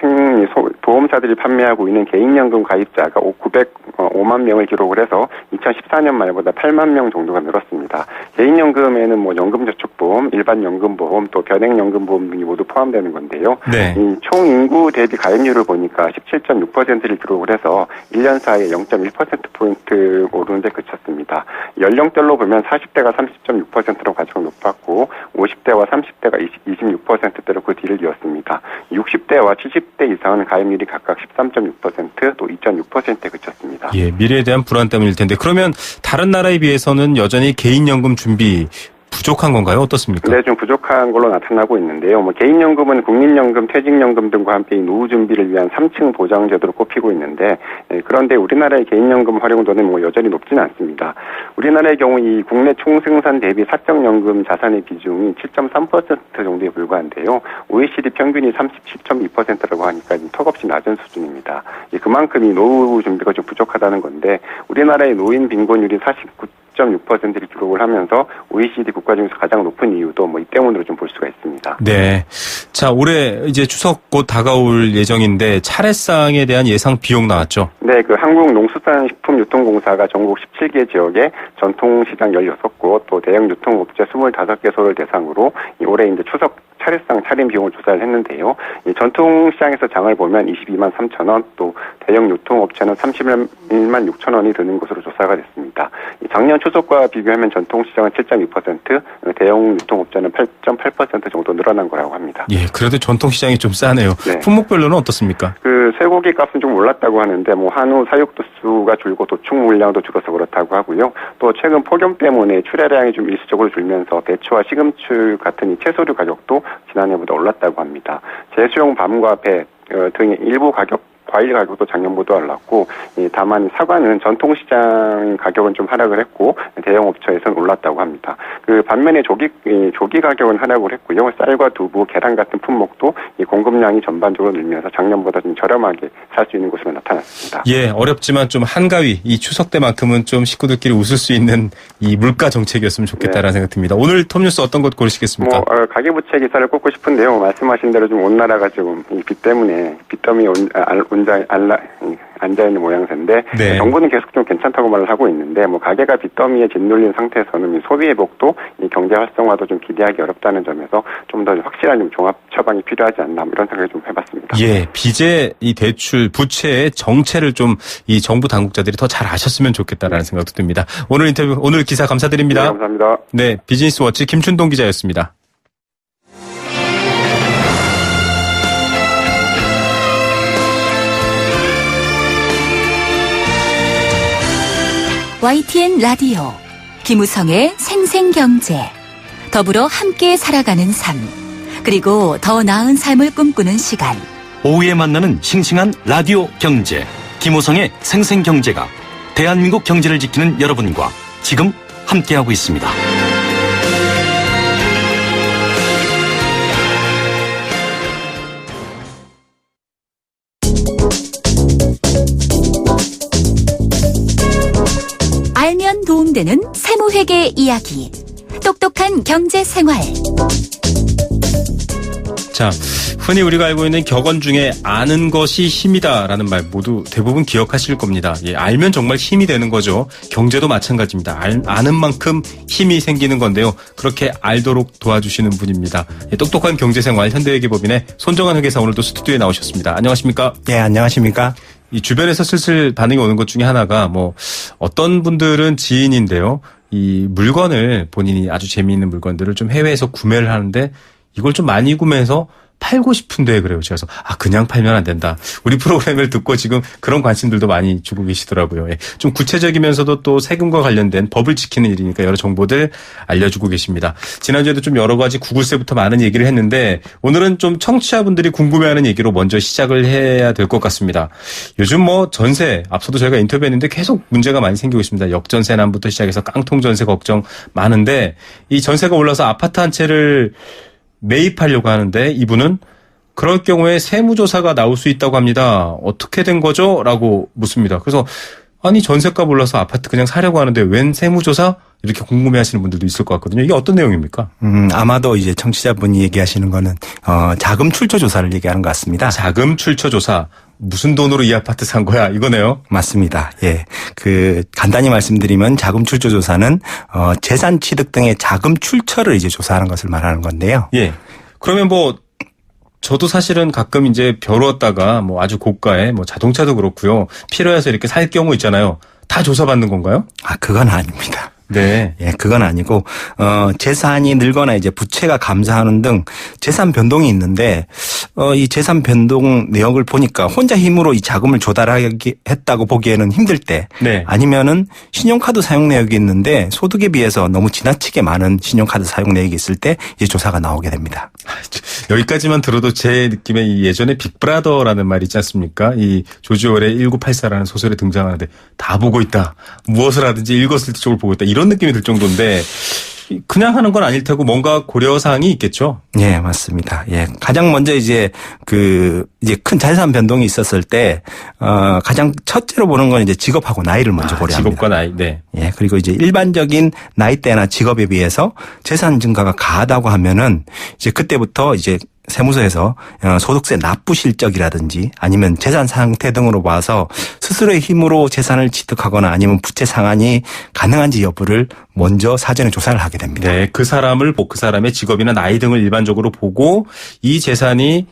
S5: 보험사들이 판매하고 있는 개인연금 가입자가 905만 명을 기록을 해서 2014년 말보다 8만 명 정도가 늘었습니다. 개인연금에는 연금저축보험, 일반연금보험, 또 변액연금보험 등이 모두 포함되는 건데요. 네. 이 총 인구 대비 가입률을 보니까 17.6%를 기록을 해서 1년 사이에 0.1%포인트 오르는데 그쳤습니다. 연령대로 보면 40대가 30.6%로 가장 높았고 50대와 30대가 26%대로 그 뒤를 이었습니다. 60대와 70대 이상은 가입률이 각각 13.6% 또 2.6%에 그쳤습니다.
S2: 예, 미래에 대한 불안 때문일 텐데 그러면 다른 나라에 비해서는 여전히 개인연금 준비 부족한 건가요? 어떻습니까?
S5: 네, 좀 부족한 걸로 나타나고 있는데요. 개인연금은 국민연금, 퇴직연금 등과 함께 이 노후 준비를 위한 3층 보장제도로 꼽히고 있는데, 그런데 우리나라의 개인연금 활용도는 여전히 높지는 않습니다. 우리나라의 경우 이 국내 총생산 대비 사적연금 자산의 비중이 7.3% 정도에 불과한데요. OECD 평균이 37.2%라고 하니까 턱없이 낮은 수준입니다. 그만큼 이 노후 준비가 좀 부족하다는 건데, 우리나라의 노인 빈곤율이 10.6%를 기록을 하면서 OECD 국가 중에서 가장 높은 이유도 뭐 이 때문으로 좀 볼 수가 있습니다.
S2: 네. 자, 올해 이제 추석 곧 다가올 예정인데 차례상에 대한 예상 비용 나왔죠?
S5: 네, 그 한국농수산식품유통공사가 전국 17개 지역에 전통시장 16곳 또 대형 유통업체 25개소를 대상으로 올해 이제 추석 차례상 차림 비용을 조사를 했는데요. 이 전통시장에서 장을 보면 22만 3천 원, 또 대형 유통업체는 31만 6천 원이 드는 것으로 조사가 됐습니다. 작년 추석과 비교하면 전통시장은 7.2%, 대형 유통업체는 8.8% 정도 늘어난 거라고 합니다.
S2: 예, 그래도 전통시장이 좀 싸네요.
S5: 네.
S2: 품목별로는 어떻습니까?
S5: 그 쇠고기 값은 좀 올랐다고 하는데 뭐 한우 사육수가 줄고 도축 물량도 줄어서 그렇다고 하고요. 또 최근 폭염 때문에 출하량이 좀 일시적으로 줄면서 배추와 시금치 같은 이 채소류 가격도 지난해보다 올랐다고 합니다. 제수용 밤과 배 등의 일부 과일 가격도 작년보다 올랐고, 다만 사과는 전통시장 가격은 좀 하락을 했고 대형 업체에서는 올랐다고 합니다. 그 반면에 조기 가격은 하락을 했고요. 쌀과 두부, 계란 같은 품목도 이 공급량이 전반적으로 늘면서 작년보다 좀 저렴하게 살 수 있는 것으로 나타났습니다.
S2: 예, 어렵지만 좀 한가위 이 추석 때만큼은 좀 식구들끼리 웃을 수 있는 이 물가 정책이었으면 좋겠다라는 생각 듭니다. 오늘 톱뉴스 어떤 것 고르시겠습니까?
S5: 가계부채 기사를 꼽고 싶은데요. 말씀하신 대로 좀 온 나라가 지금 이 빚 때문에 빚더미 앉아있는 모양새인데
S2: 네.
S5: 정부는 계속 좀 괜찮다고 말을 하고 있는데 뭐 가계가 빚더미에 짓눌린 상태에서는 소비 회복도 이 경제 활성화도 좀 기대하기 어렵다는 점에서 좀 더 확실한 좀 종합 처방이 필요하지 않나 이런 생각을 좀 해봤습니다.
S2: 예, 빚의 이 대출, 부채의 정체를 좀 이 정부 당국자들이 더 잘 아셨으면 좋겠다라는 생각도 듭니다. 오늘 인터뷰, 오늘 기사 감사드립니다.
S5: 네, 감사합니다.
S2: 네, 비즈니스워치 김춘동 기자였습니다.
S1: YTN 라디오 김우성의 생생경제 더불어 함께 살아가는 삶 그리고 더 나은 삶을 꿈꾸는 시간
S3: 오후에 만나는 싱싱한 라디오 경제 김호성의 생생경제가 대한민국 경제를 지키는 여러분과 지금 함께하고 있습니다.
S1: 알면 도움되는 세무회계 이야기 똑똑한 경제생활
S2: 자, 흔히 우리가 알고 있는 격언 중에 아는 것이 힘이다라는 말 모두 대부분 기억하실 겁니다. 예, 알면 정말 힘이 되는 거죠. 경제도 마찬가지입니다. 아는 만큼 힘이 생기는 건데요. 그렇게 알도록 도와주시는 분입니다. 예, 똑똑한 경제생활 현대회계법인의 손정환 회계사 오늘도 스튜디오에 나오셨습니다. 안녕하십니까?
S6: 네, 안녕하십니까?
S2: 이 주변에서 슬슬 반응이 오는 것 중에 하나가 뭐 어떤 분들은 지인인데요. 이 물건을 본인이 아주 재미있는 물건들을 좀 해외에서 구매를 하는데 이걸 좀 많이 구매해서 팔고 싶은데 그래요. 그래서 그냥 팔면 안 된다. 우리 프로그램을 듣고 지금 그런 관심들도 많이 주고 계시더라고요. 예. 좀 구체적이면서도 또 세금과 관련된 법을 지키는 일이니까 여러 정보들 알려주고 계십니다. 지난주에도 좀 여러 가지 구글세부터 많은 얘기를 했는데 오늘은 좀 청취자분들이 궁금해하는 얘기로 먼저 시작을 해야 될 것 같습니다. 요즘 뭐 전세 앞서도 저희가 인터뷰했는데 계속 문제가 많이 생기고 있습니다. 역전세난부터 시작해서 깡통전세 걱정 많은데 이 전세가 올라서 아파트 한 채를 매입하려고 하는데 이분은 그럴 경우에 세무조사가 나올 수 있다고 합니다. 어떻게 된 거죠? 라고 묻습니다. 그래서 아니 전세값 올라서 아파트 그냥 사려고 하는데 웬 세무조사? 이렇게 궁금해하시는 분들도 있을 것 같거든요. 이게 어떤 내용입니까?
S6: 아마도 이제 청취자분이 얘기하시는 거는 자금 출처 조사를 얘기하는 것 같습니다.
S2: 자금 출처 조사. 무슨 돈으로 이 아파트 산 거야? 이거네요.
S6: 맞습니다. 예. 간단히 말씀드리면 자금 출처 조사는 재산 취득 등의 자금 출처를 이제 조사하는 것을 말하는 건데요.
S2: 예. 그러면 저도 사실은 가끔 이제 벼루었다가 아주 고가의 자동차도 그렇고요. 필요해서 이렇게 살 경우 있잖아요. 다 조사받는 건가요?
S6: 그건 아닙니다.
S2: 네.
S6: 예, 그건 아니고, 재산이 늘거나 이제 부채가 감소하는 등 재산 변동이 있는데, 이 재산 변동 내역을 보니까 혼자 힘으로 이 자금을 조달했다고 보기에는 힘들 때,
S2: 네.
S6: 아니면은 신용카드 사용 내역이 있는데 소득에 비해서 너무 지나치게 많은 신용카드 사용 내역이 있을 때 이제 조사가 나오게 됩니다.
S2: 여기까지만 들어도 제 느낌에 예전에 빅브라더라는 말 있지 않습니까? 이 조지 오웰의 1984라는 소설에 등장하는데 다 보고 있다. 무엇을 하든지 읽었을 때 쪽을 보고 있다. 이런 느낌이 들 정도인데 그냥 하는 건 아닐 테고 뭔가 고려사항이 있겠죠.
S6: 예, 맞습니다. 예. 가장 먼저 이제 큰 재산 변동이 있었을 때, 가장 첫째로 보는 건 이제 직업하고 나이를 먼저 고려합니다.
S2: 직업과 나이, 네.
S6: 예. 그리고 이제 일반적인 나이대나 직업에 비해서 재산 증가가 가하다고 하면은 이제 그때부터 이제 세무서에서 소득세 납부 실적이라든지 아니면 재산 상태 등으로 봐서 스스로의 힘으로 재산을 취득하거나 아니면 부채 상환이 가능한지 여부를 먼저 사전에 조사를 하게 됩니다.
S2: 네, 그 사람의 직업이나 나이 등을 일반적으로 보고 이 재산이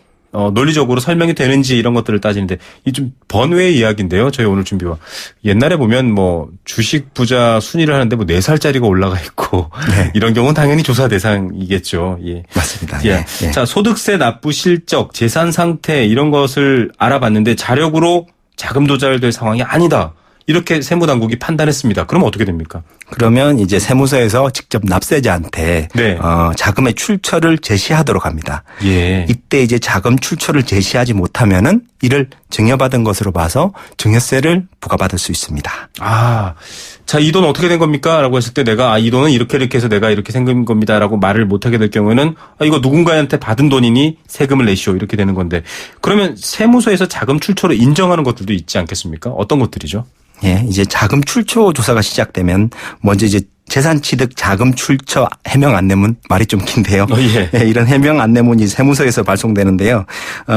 S2: 논리적으로 설명이 되는지 이런 것들을 따지는데 이 좀 번외의 이야기인데요. 저희 오늘 준비와 옛날에 보면 뭐 주식 부자 순위를 하는데 뭐 4살짜리가 올라가 있고
S6: 네.
S2: 이런 경우는 당연히 조사 대상이겠죠. 예.
S6: 맞습니다.
S2: 예.
S6: 예.
S2: 자, 소득세 납부 실적, 재산 상태 이런 것을 알아봤는데 자력으로 자금 조달될 상황이 아니다. 이렇게 세무당국이 판단했습니다. 그러면 어떻게 됩니까?
S6: 그러면 이제 세무서에서 직접 납세자한테
S2: 네.
S6: 자금의 출처를 제시하도록 합니다.
S2: 예.
S6: 이때 이제 자금 출처를 제시하지 못하면은 이를 증여받은 것으로 봐서 증여세를 부과받을 수 있습니다.
S2: 아, 자, 이 돈 어떻게 된 겁니까? 라고 했을 때 내가 이 돈은 이렇게 해서 내가 이렇게 생긴 겁니다. 라고 말을 못하게 될 경우에는 이거 누군가한테 받은 돈이니 세금을 내시오. 이렇게 되는 건데 그러면 세무서에서 자금 출처로 인정하는 것들도 있지 않겠습니까? 어떤 것들이죠?
S6: 예, 이제 자금 출처 조사가 시작되면 먼저 이제 재산 취득 자금 출처 해명 안내문 말이 좀 긴데요.
S2: 예.
S6: 예, 이런 해명 안내문이 세무서에서 발송되는데요.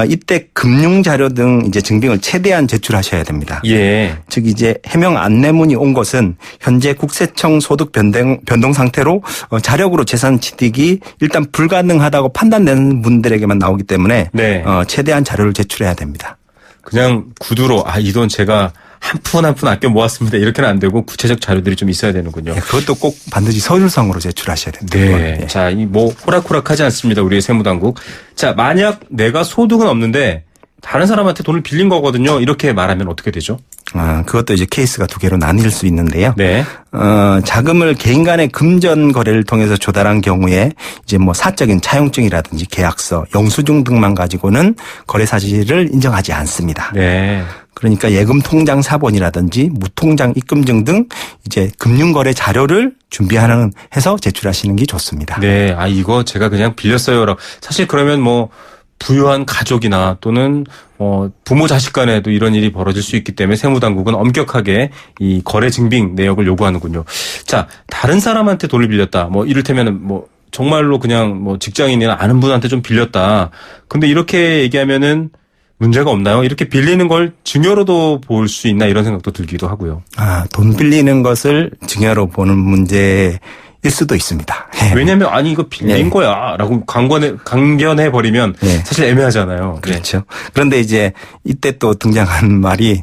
S6: 이때 금융 자료 등 이제 증빙을 최대한 제출하셔야 됩니다.
S2: 예.
S6: 즉 이제 해명 안내문이 온 것은 현재 국세청 소득 변동 상태로 자력으로 재산 취득이 일단 불가능하다고 판단되는 분들에게만 나오기 때문에
S2: 네.
S6: 최대한 자료를 제출해야 됩니다.
S2: 그냥 구두로 이 돈 제가 한 푼 한 푼 아껴 모았습니다. 이렇게는 안 되고 구체적 자료들이 좀 있어야 되는군요.
S6: 예, 그것도 꼭 반드시 서류상으로 제출하셔야 됩니다.
S2: 네.
S6: 예.
S2: 자, 이 뭐 호락호락하지 않습니다. 우리의 세무당국. 자, 만약 내가 소득은 없는데 다른 사람한테 돈을 빌린 거거든요. 이렇게 말하면 어떻게 되죠?
S6: 그것도 이제 케이스가 두 개로 나뉠 수 있는데요.
S2: 네.
S6: 자금을 개인 간의 금전 거래를 통해서 조달한 경우에 이제 뭐 사적인 차용증이라든지 계약서, 영수증 등만 가지고는 거래 사실을 인정하지 않습니다.
S2: 네.
S6: 그러니까 예금 통장 사본이라든지 무통장 입금증 등 이제 금융거래 자료를 준비하는 해서 제출하시는 게 좋습니다.
S2: 네. 이거 제가 그냥 빌렸어요라고. 사실 그러면 뭐 부유한 가족이나 또는 부모 자식 간에도 이런 일이 벌어질 수 있기 때문에 세무당국은 엄격하게 이 거래 증빙 내역을 요구하는군요. 자, 다른 사람한테 돈을 빌렸다. 뭐 이를테면은 뭐 정말로 그냥 뭐 직장인이나 아는 분한테 좀 빌렸다. 근데 이렇게 얘기하면은 문제가 없나요? 이렇게 빌리는 걸 증여로도 볼 수 있나 이런 생각도 들기도 하고요.
S6: 돈 빌리는 것을 증여로 보는 문제일 수도 있습니다.
S2: 왜냐하면 이거 빌린 거야 라고 강변해 버리면 사실 애매하잖아요.
S6: 그렇죠. 그런데 이제 이때 또 등장하는 말이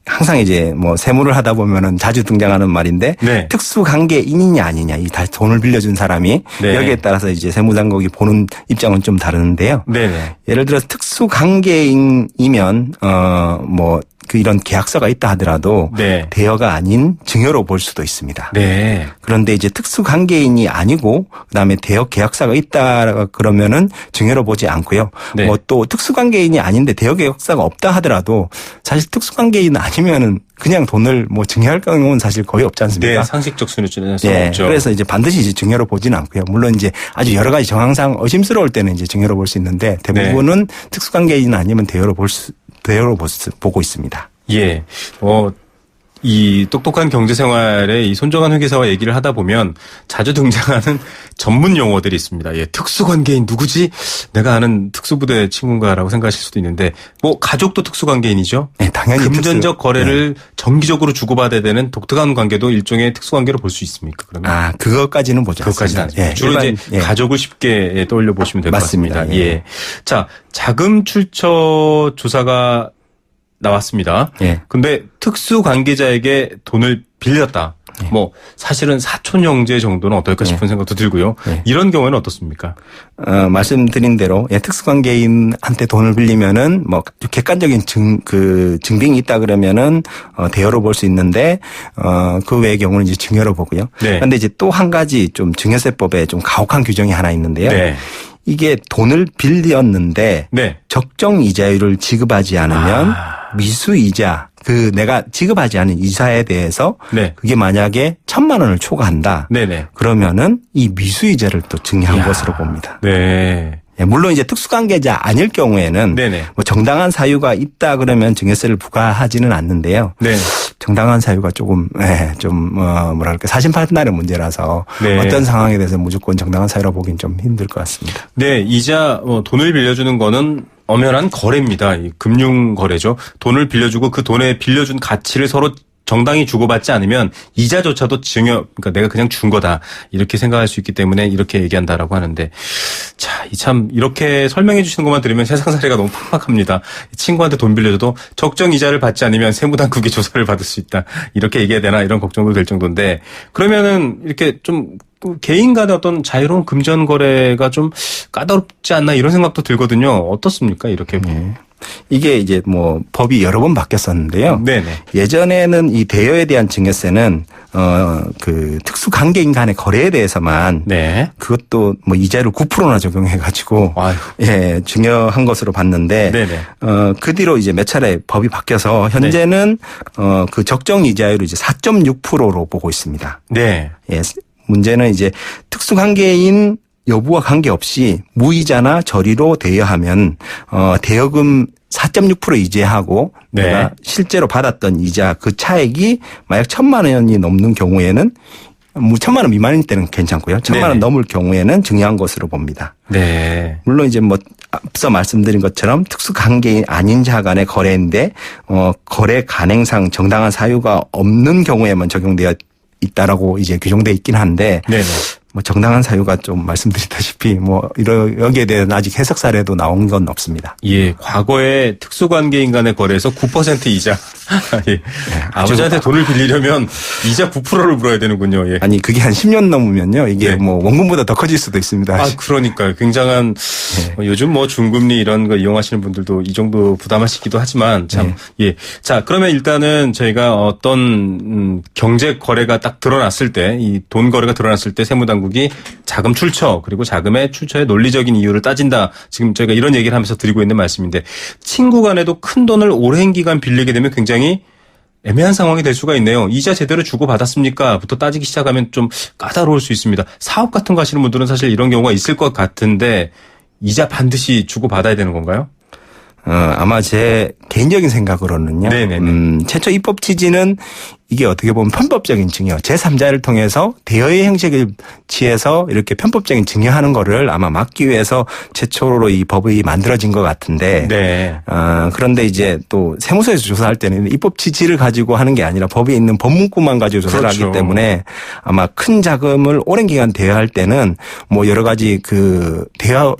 S6: 항상 이제 뭐 세무를 하다 보면은 자주 등장하는 말인데 특수관계인이냐 아니냐 이 돈을 빌려준 사람이 여기에 따라서 이제 세무당국이 보는 입장은 좀 다른데요. 예를 들어서 특수관계인이면 이런 계약서가 있다 하더라도 대여가 아닌 증여로 볼 수도 있습니다. 그런데 이제 특수관계인이 아니고 그다음에 대여 계약서가 있다 그러면은 증여로 보지 않고요. 또 특수관계인이 아닌데 대여 계약서가 없다 하더라도 사실 특수관계인 아니면은 그냥 돈을 증여할 경우는 사실 거의 없지 않습니까?
S2: 상식적 수준에서 없죠.
S6: 그래서 이제 반드시 이제 증여로 보지는 않고요. 물론 이제 아주 여러 가지 정황상 의심스러울 때는 이제 증여로 볼 수 있는데 대부분은 특수관계인 아니면 대여로 보고 있습니다.
S2: 예. 이 똑똑한 경제생활의 이 손정한 회계사와 얘기를 하다 보면 자주 등장하는 전문 용어들이 있습니다. 특수관계인 누구지? 내가 아는 특수부대 친구인가라고 생각하실 수도 있는데 가족도 특수관계인이죠.
S6: 당연히
S2: 금전적 거래를 정기적으로 주고받아야 되는 독특한 관계도 일종의 특수관계로 볼 수 있습니까? 그러면
S6: 그것까지는 보지 않습니다.
S2: 주로 이제 가족을 쉽게 떠올려 보시면 될 것 같습니다. 자, 자금 출처 조사가 나왔습니다. 근데 특수 관계자에게 돈을 빌렸다. 사실은 사촌 형제 정도는 어떨까 싶은 생각도 들고요. 이런 경우에는 어떻습니까?
S6: 말씀드린 대로 특수관계인한테 돈을 빌리면은 객관적인 증빙이 있다 그러면은 대여로 볼 수 있는데 그 외의 경우는 이제 증여로 보고요. 그런데 이제 또 한 가지 좀 증여세법에 좀 가혹한 규정이 하나 있는데요. 이게 돈을 빌렸는데 적정 이자율을 지급하지 않으면 미수이자 그 내가 지급하지 않은 이자에 대해서
S2: 네.
S6: 그게 만약에 1,000만 원을 초과한다.
S2: 네네.
S6: 그러면은 이 미수이자를 또 증여한
S2: 이야.
S6: 것으로 봅니다.
S2: 네.
S6: 예, 물론 이제 특수관계자 아닐 경우에는
S2: 네네.
S6: 뭐 정당한 사유가 있다 그러면 증여세를 부과하지는 않는데요.
S2: 네.
S6: 정당한 사유가 조금 뭐랄까 사심 판단의 문제라서
S2: 네.
S6: 어떤 상황에 대해서 무조건 정당한 사유라고 보기는 좀 힘들 것 같습니다.
S2: 네, 이자 돈을 빌려주는 거는 엄연한 거래입니다. 이 금융 거래죠. 돈을 빌려주고 그 돈에 빌려준 가치를 서로 정당히 주고받지 않으면 이자조차도 그러니까 내가 그냥 준 거다 이렇게 생각할 수 있기 때문에 이렇게 얘기한다라고 하는데, 자, 참 이렇게 설명해 주시는 것만 들으면 세상살이가 너무 팍팍합니다. 친구한테 돈 빌려줘도 적정 이자를 받지 않으면 세무당국이 조사를 받을 수 있다 이렇게 얘기해야 되나 이런 걱정도 될 정도인데, 그러면은 이렇게 좀 개인 간의 어떤 자유로운 금전 거래가 좀 까다롭지 않나 이런 생각도 들거든요. 어떻습니까? 이렇게.
S6: 이게 이제 뭐 법이 여러 번 바뀌었었는데요.
S2: 네네.
S6: 예전에는 이 대여에 대한 증여세는 그 특수 관계인 간의 거래에 대해서만
S2: 네.
S6: 그것도 뭐 이자를 9%나 적용해 가지고
S2: 아유.
S6: 예, 증여한 것으로 봤는데
S2: 네네.
S6: 그 뒤로 이제 몇 차례 법이 바뀌어서 현재는 그 적정 이자율을 이제 4.6%로 보고 있습니다.
S2: 네.
S6: 예. 문제는 이제 특수 관계인 여부와 관계없이 무이자나 저리로 대여하면 대여금 4.6% 이자하고
S2: 네.
S6: 내가 실제로 받았던 이자 그 차액이 만약 1,000만 원이 넘는 경우에는 1,000만 원 미만일 때는 괜찮고요. 1,000만 원 넘을 경우에는 증여한 것으로 봅니다.
S2: 네.
S6: 물론 이제 뭐 앞서 말씀드린 것처럼 특수 관계인 아닌 자 간의 거래인데 거래 간행상 정당한 사유가 없는 경우에만 적용되어 있다라고 이제 규정돼 있긴 한데
S2: 네네.
S6: 뭐 정당한 사유가 좀 말씀드렸다시피 뭐 여기에 대한 아직 해석 사례도 나온 건 없습니다.
S2: 예, 과거에 특수관계인 간의 거래에서 9% 이자. 예. 아버지한테 돈을 빌리려면 이자 9%를 물어야 되는군요. 예.
S6: 아니 그게 한 10년 넘으면요 이게
S2: 네.
S6: 뭐 원금보다 더 커질 수도 있습니다.
S2: 아, 그러니까요. 굉장한 요즘 뭐 중금리 이런 거 이용하시는 분들도 이 정도 부담하시기도 하지만 참 예. 자, 그러면 일단은 저희가 어떤 경제 거래가 딱 드러났을 때, 이 돈 거래가 드러났을 때 세무당국이 자금 출처 그리고 자금의 출처의 논리적인 이유를 따진다. 지금 저희가 이런 얘기를 하면서 드리고 있는 말씀인데, 친구 간에도 큰 돈을 오랜 기간 빌리게 되면 굉장히 애매한 상황이 될 수가 있네요. 이자 제대로 주고 받았습니까? 부터 따지기 시작하면 좀 까다로울 수 있습니다. 사업 같은 거 하시는 분들은 사실 이런 경우가 있을 것 같은데, 이자 반드시 주고 받아야 되는 건가요?
S6: 아마 제 개인적인 생각으로는요.
S2: 네네네.
S6: 최초 입법 취지는 이게 어떻게 보면 편법적인 증여, 제3자를 통해서 대여의 형식을 취해서 이렇게 편법적인 증여하는 거를 아마 막기 위해서 최초로 이 법이 만들어진 것 같은데,
S2: 네.
S6: 그런데 이제 또 세무서에서 조사할 때는 입법 취지를 가지고 하는 게 아니라 법에 있는 법문구만 가지고 조사를
S2: 그렇죠.
S6: 하기 때문에 아마 큰 자금을 오랜 기간 대여할 때는 뭐 여러 가지 그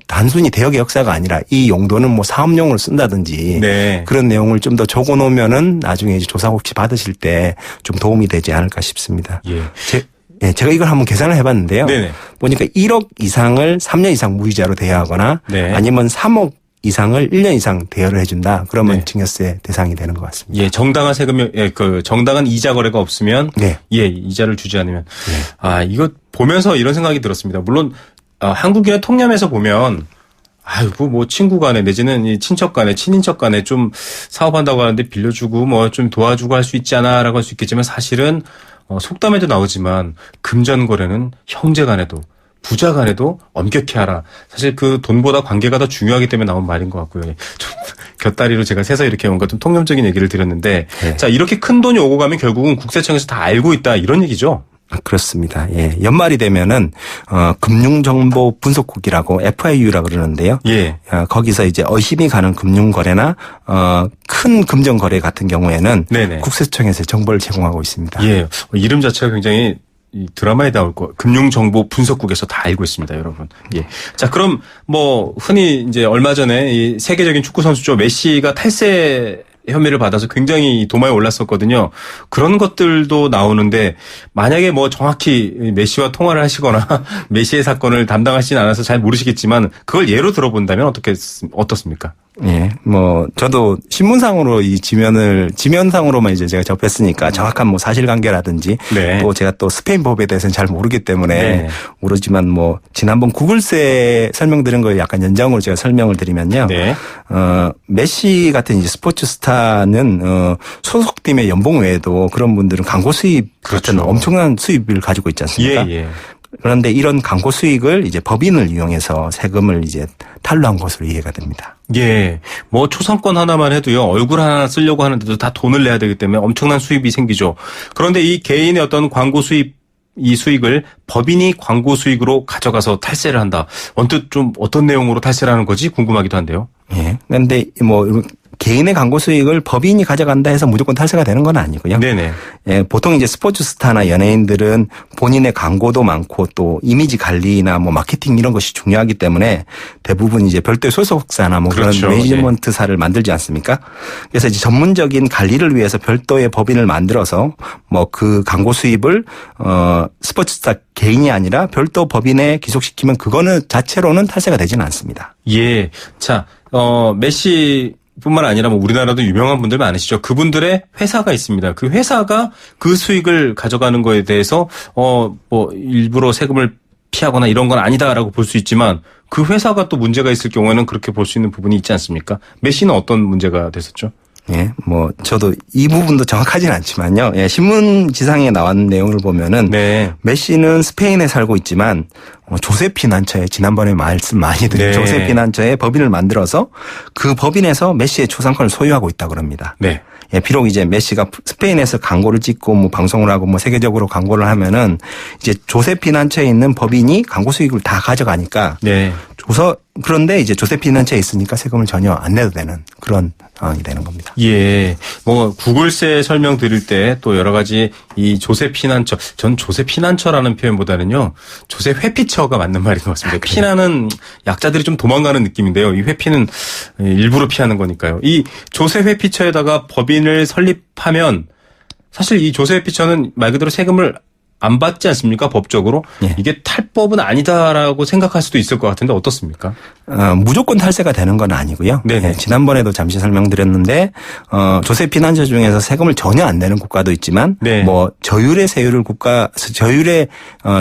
S6: 단순히 대여 계획사가 아니라 이 용도는 뭐 사업용으로 쓴다든지
S2: 네.
S6: 그런 내용을 좀 더 적어 놓으면은 나중에 이제 조사 혹시 받으실 때 좀 도움이 되지 않을까 싶습니다.
S2: 예.
S6: 제가 이걸 한번 계산을 해봤는데요.
S2: 네네.
S6: 보니까 1억 이상을 3년 이상 무이자로 대여하거나
S2: 네.
S6: 아니면 3억 이상을 1년 이상 대여를 해준다. 그러면
S2: 네.
S6: 증여세 대상이 되는 것 같습니다.
S2: 예, 정당한 세금이, 그 정당한 이자 거래가 없으면,
S6: 네.
S2: 예, 이자를 주지 않으면, 아, 이거 보면서 이런 생각이 들었습니다. 물론 한국인의 통념에서 보면, 아이고, 뭐, 친구 간에, 내지는 이 친척 간에, 친인척 간에 좀 사업한다고 하는데 빌려주고, 뭐, 좀 도와주고 할 수 있잖아, 라고 할 수 있겠지만, 사실은, 속담에도 나오지만, 금전 거래는 형제 간에도, 부자 간에도 엄격히 하라. 사실 그 돈보다 관계가 더 중요하기 때문에 나온 말인 것 같고요. 좀 곁다리로 제가 세서 이렇게 뭔가 좀 통념적인 얘기를 드렸는데,
S6: 네.
S2: 자, 이렇게 큰 돈이 오고 가면 결국은 국세청에서 다 알고 있다, 이런 얘기죠?
S6: 그렇습니다. 예. 연말이 되면은, 금융정보분석국이라고 FIU라고 그러는데요.
S2: 예.
S6: 거기서 이제 의심이 가는 금융거래나, 큰 금전거래 같은 경우에는
S2: 네네.
S6: 국세청에서 정보를 제공하고 있습니다.
S2: 예. 이름 자체가 굉장히 이 드라마에 나올 거, 금융정보분석국에서 다 알고 있습니다, 여러분. 예. 자, 그럼 뭐, 흔히 이제 얼마 전에 이 세계적인 축구 선수죠. 메시가 탈세 혐의를 받아서 굉장히 도마에 올랐었거든요. 그런 것들도 나오는데, 만약에 뭐 정확히 메시와 통화를 하시거나 메시의 사건을 담당하시진 않아서 잘 모르시겠지만, 그걸 예로 들어본다면 어떻습니까?
S6: 예, 저도 신문상으로 이 지면상으로만 이제 제가 접했으니까 정확한 사실관계라든지
S2: 네.
S6: 또 제가 또 스페인 법에 대해서는 잘 모르기 때문에
S2: 네.
S6: 모르지만 지난번 구글세 설명드린 거에 약간 연장으로 제가 설명을 드리면요.
S2: 네.
S6: 메시 같은 이제 스포츠 스타는 소속팀의 연봉 외에도 그런 분들은 광고 수입 같은
S2: 그렇죠.
S6: 엄청난 수입을 가지고 있지 않습니까?
S2: 예.
S6: 그런데 이런 광고 수익을 이제 법인을 이용해서 세금을 이제 탈루한 것으로 이해가 됩니다.
S2: 예. 초상권 하나만 해도요, 얼굴 하나 쓰려고 하는데도 다 돈을 내야 되기 때문에 엄청난 수입이 생기죠. 그런데 이 개인의 어떤 광고 수입, 이 수익을 법인이 광고 수익으로 가져가서 탈세를 한다. 언뜻 좀 어떤 내용으로 탈세를 하는 거지 궁금하기도 한데요.
S6: 예. 그런데 개인의 광고 수익을 법인이 가져간다 해서 무조건 탈세가 되는 건 아니고요.
S2: 네네.
S6: 예, 보통 이제 스포츠 스타나 연예인들은 본인의 광고도 많고 또 이미지 관리나 마케팅 이런 것이 중요하기 때문에 대부분 이제 별도의 소속사나
S2: 그렇죠.
S6: 그런 매니지먼트사를 만들지 않습니까? 그래서 이제 전문적인 관리를 위해서 별도의 법인을 만들어서 그 광고 수입을 스포츠 스타 개인이 아니라 별도 법인에 기속시키면 그거는 자체로는 탈세가 되지는 않습니다.
S2: 예. 자, 메시 뿐만 아니라 우리나라도 유명한 분들 많으시죠. 그분들의 회사가 있습니다. 그 회사가 그 수익을 가져가는 거에 대해서 일부러 세금을 피하거나 이런 건 아니다라고 볼 수 있지만 그 회사가 또 문제가 있을 경우에는 그렇게 볼 수 있는 부분이 있지 않습니까? 메시는 어떤 문제가 됐었죠?
S6: 예, 저도 이 부분도 정확하진 않지만요. 예, 신문지상에 나온 내용을 보면은.
S2: 네.
S6: 메시는 스페인에 살고 있지만, 조세피난처에 지난번에 말씀 많이 드린
S2: 네.
S6: 조세피난처에 법인을 만들어서 그 법인에서 메시의 초상권을 소유하고 있다고 그럽니다.
S2: 네.
S6: 예, 비록 이제 메시가 스페인에서 광고를 찍고 방송을 하고 세계적으로 광고를 하면은 이제 조세피난처에 있는 법인이 광고 수익을 다 가져가니까.
S2: 네.
S6: 그런데 이제 조세피난처에 있으니까 세금을 전혀 안 내도 되는 그런 상황이 되는 겁니다.
S2: 예. 구글세 설명 드릴 때 또 여러 가지 이 조세피난처, 전 조세피난처라는 표현보다는요, 조세회피처가 맞는 말인 것 같습니다. 피난은 약자들이 좀 도망가는 느낌인데요. 이 회피는 일부러 피하는 거니까요. 이 조세회피처에다가 법인을 설립하면 사실 이 조세회피처는 말 그대로 세금을 안 받지 않습니까? 법적으로.
S6: 예.
S2: 이게 탈법은 아니다라고 생각할 수도 있을 것 같은데 어떻습니까?
S6: 무조건 탈세가 되는 건 아니고요.
S2: 네네.
S6: 예, 지난번에도 잠시 설명드렸는데 조세피난처 중에서 세금을 전혀 안 내는 국가도 있지만
S2: 네.
S6: 저율의 저율의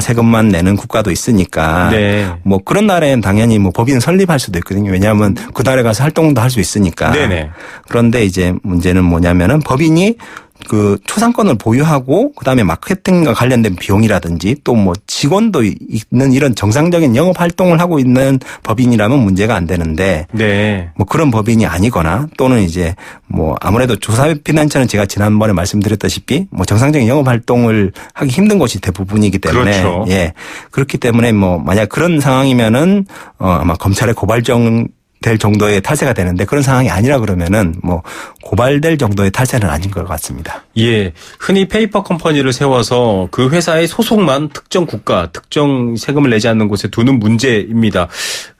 S6: 세금만 내는 국가도 있으니까
S2: 네.
S6: 그런 나라에는 당연히 법인을 설립할 수도 있거든요. 왜냐하면 그 나라에 가서 활동도 할 수 있으니까.
S2: 네네.
S6: 그런데 이제 문제는 뭐냐면은 법인이 그 초상권을 보유하고 그다음에 마케팅과 관련된 비용이라든지 또 직원도 있는 이런 정상적인 영업 활동을 하고 있는 법인이라면 문제가 안 되는데
S2: 네.
S6: 그런 법인이 아니거나 또는 이제 아무래도 조세피난처는 제가 지난번에 말씀드렸다시피 정상적인 영업 활동을 하기 힘든 곳이 대부분이기 때문에
S2: 그렇죠.
S6: 예. 그렇기 때문에 만약 그런 상황이면은 아마 검찰에 될 정도의 탈세가 되는데 그런 상황이 아니라 그러면은 고발될 정도의 탈세는 아닌 것 같습니다.
S2: 예. 흔히 페이퍼 컴퍼니를 세워서 그 회사의 소속만 특정 국가, 특정 세금을 내지 않는 곳에 두는 문제입니다.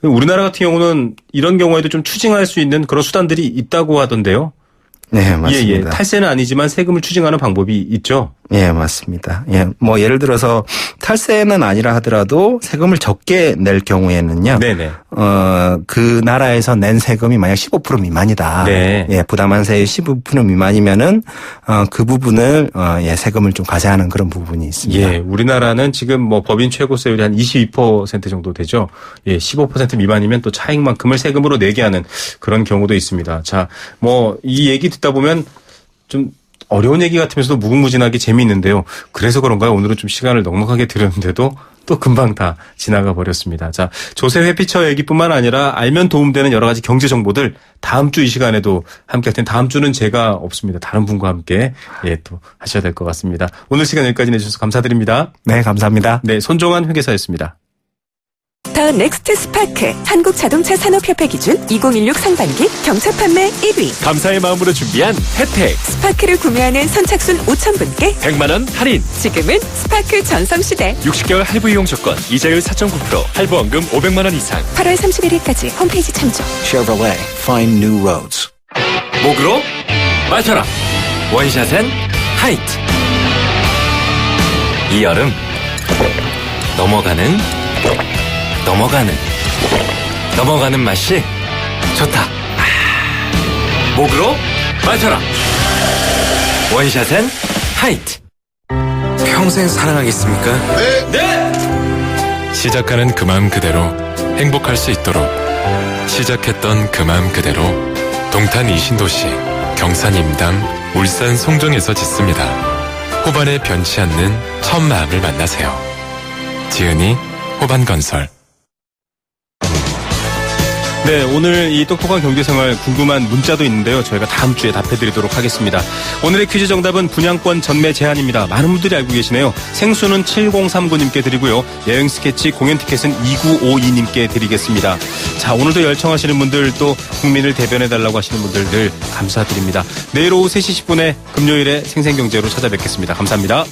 S2: 우리나라 같은 경우는 이런 경우에도 좀 추징할 수 있는 그런 수단들이 있다고 하던데요.
S6: 네, 맞습니다.
S2: 예. 탈세는 아니지만 세금을 추징하는 방법이 있죠.
S6: 예, 맞습니다. 예, 예를 들어서 탈세는 아니라 하더라도 세금을 적게 낼 경우에는요.
S2: 네네.
S6: 그 나라에서 낸 세금이 만약 15% 미만이다.
S2: 네.
S6: 예, 부담한 세의 15% 미만이면은 그 부분을 세금을 좀 과세하는 그런 부분이 있습니다.
S2: 예, 우리나라는 지금 법인 최고세율이 한 22% 정도 되죠. 예, 15% 미만이면 또 차익만큼을 세금으로 내게 하는 그런 경우도 있습니다. 자, 이 얘기 듣다 보면 좀 어려운 얘기 같으면서도 무궁무진하게 재미있는데요. 그래서 그런가요? 오늘은 좀 시간을 넉넉하게 들였는데도 또 금방 다 지나가 버렸습니다. 자, 조세회피처 얘기뿐만 아니라 알면 도움되는 여러 가지 경제 정보들 다음 주 이 시간에도 함께 할 텐데 다음 주는 제가 없습니다. 다른 분과 함께 또 하셔야 될 것 같습니다. 오늘 시간 여기까지 내주셔서 감사드립니다.
S6: 네, 감사합니다.
S2: 네, 손종환 회계사였습니다.
S7: 더 넥스트 스파크 한국자동차산업협회 기준 2016 상반기 경차 판매 1위.
S8: 감사의 마음으로 준비한 혜택.
S7: 스파크를 구매하는 선착순 5,000분께
S8: 100만 원 할인.
S7: 지금은 스파크 전성시대.
S8: 60개월 할부 이용 조건. 이자율 4.9%. 할부원금 500만 원 이상.
S7: 8월 31일까지 홈페이지 참조.
S9: Chevrolet, find new roads.
S8: 목으로 마셔라. 원샷엔 하이트. 이 여름 넘어가는 맛이 좋다. 목으로 맞춰라. 원샷엔 하이트.
S10: 평생 사랑하겠습니까?
S11: 시작하는 그 마음 그대로 행복할 수 있도록 시작했던 그 마음 그대로 동탄 이신도시 경산 임당 울산 송정에서 짓습니다. 호반에 변치 않는 첫 마음을 만나세요. 지은이 호반건설.
S2: 네, 오늘 이 똑똑한 경제생활 궁금한 문자도 있는데요. 저희가 다음 주에 답해드리도록 하겠습니다. 오늘의 퀴즈 정답은 분양권 전매 제한입니다. 많은 분들이 알고 계시네요. 생수는 7039님께 드리고요. 여행 스케치 공연 티켓은 2952님께 드리겠습니다. 자, 오늘도 열청하시는 분들 또 국민을 대변해달라고 하시는 분들 늘 감사드립니다. 내일 오후 3시 10분에 금요일에 생생경제로 찾아뵙겠습니다. 감사합니다.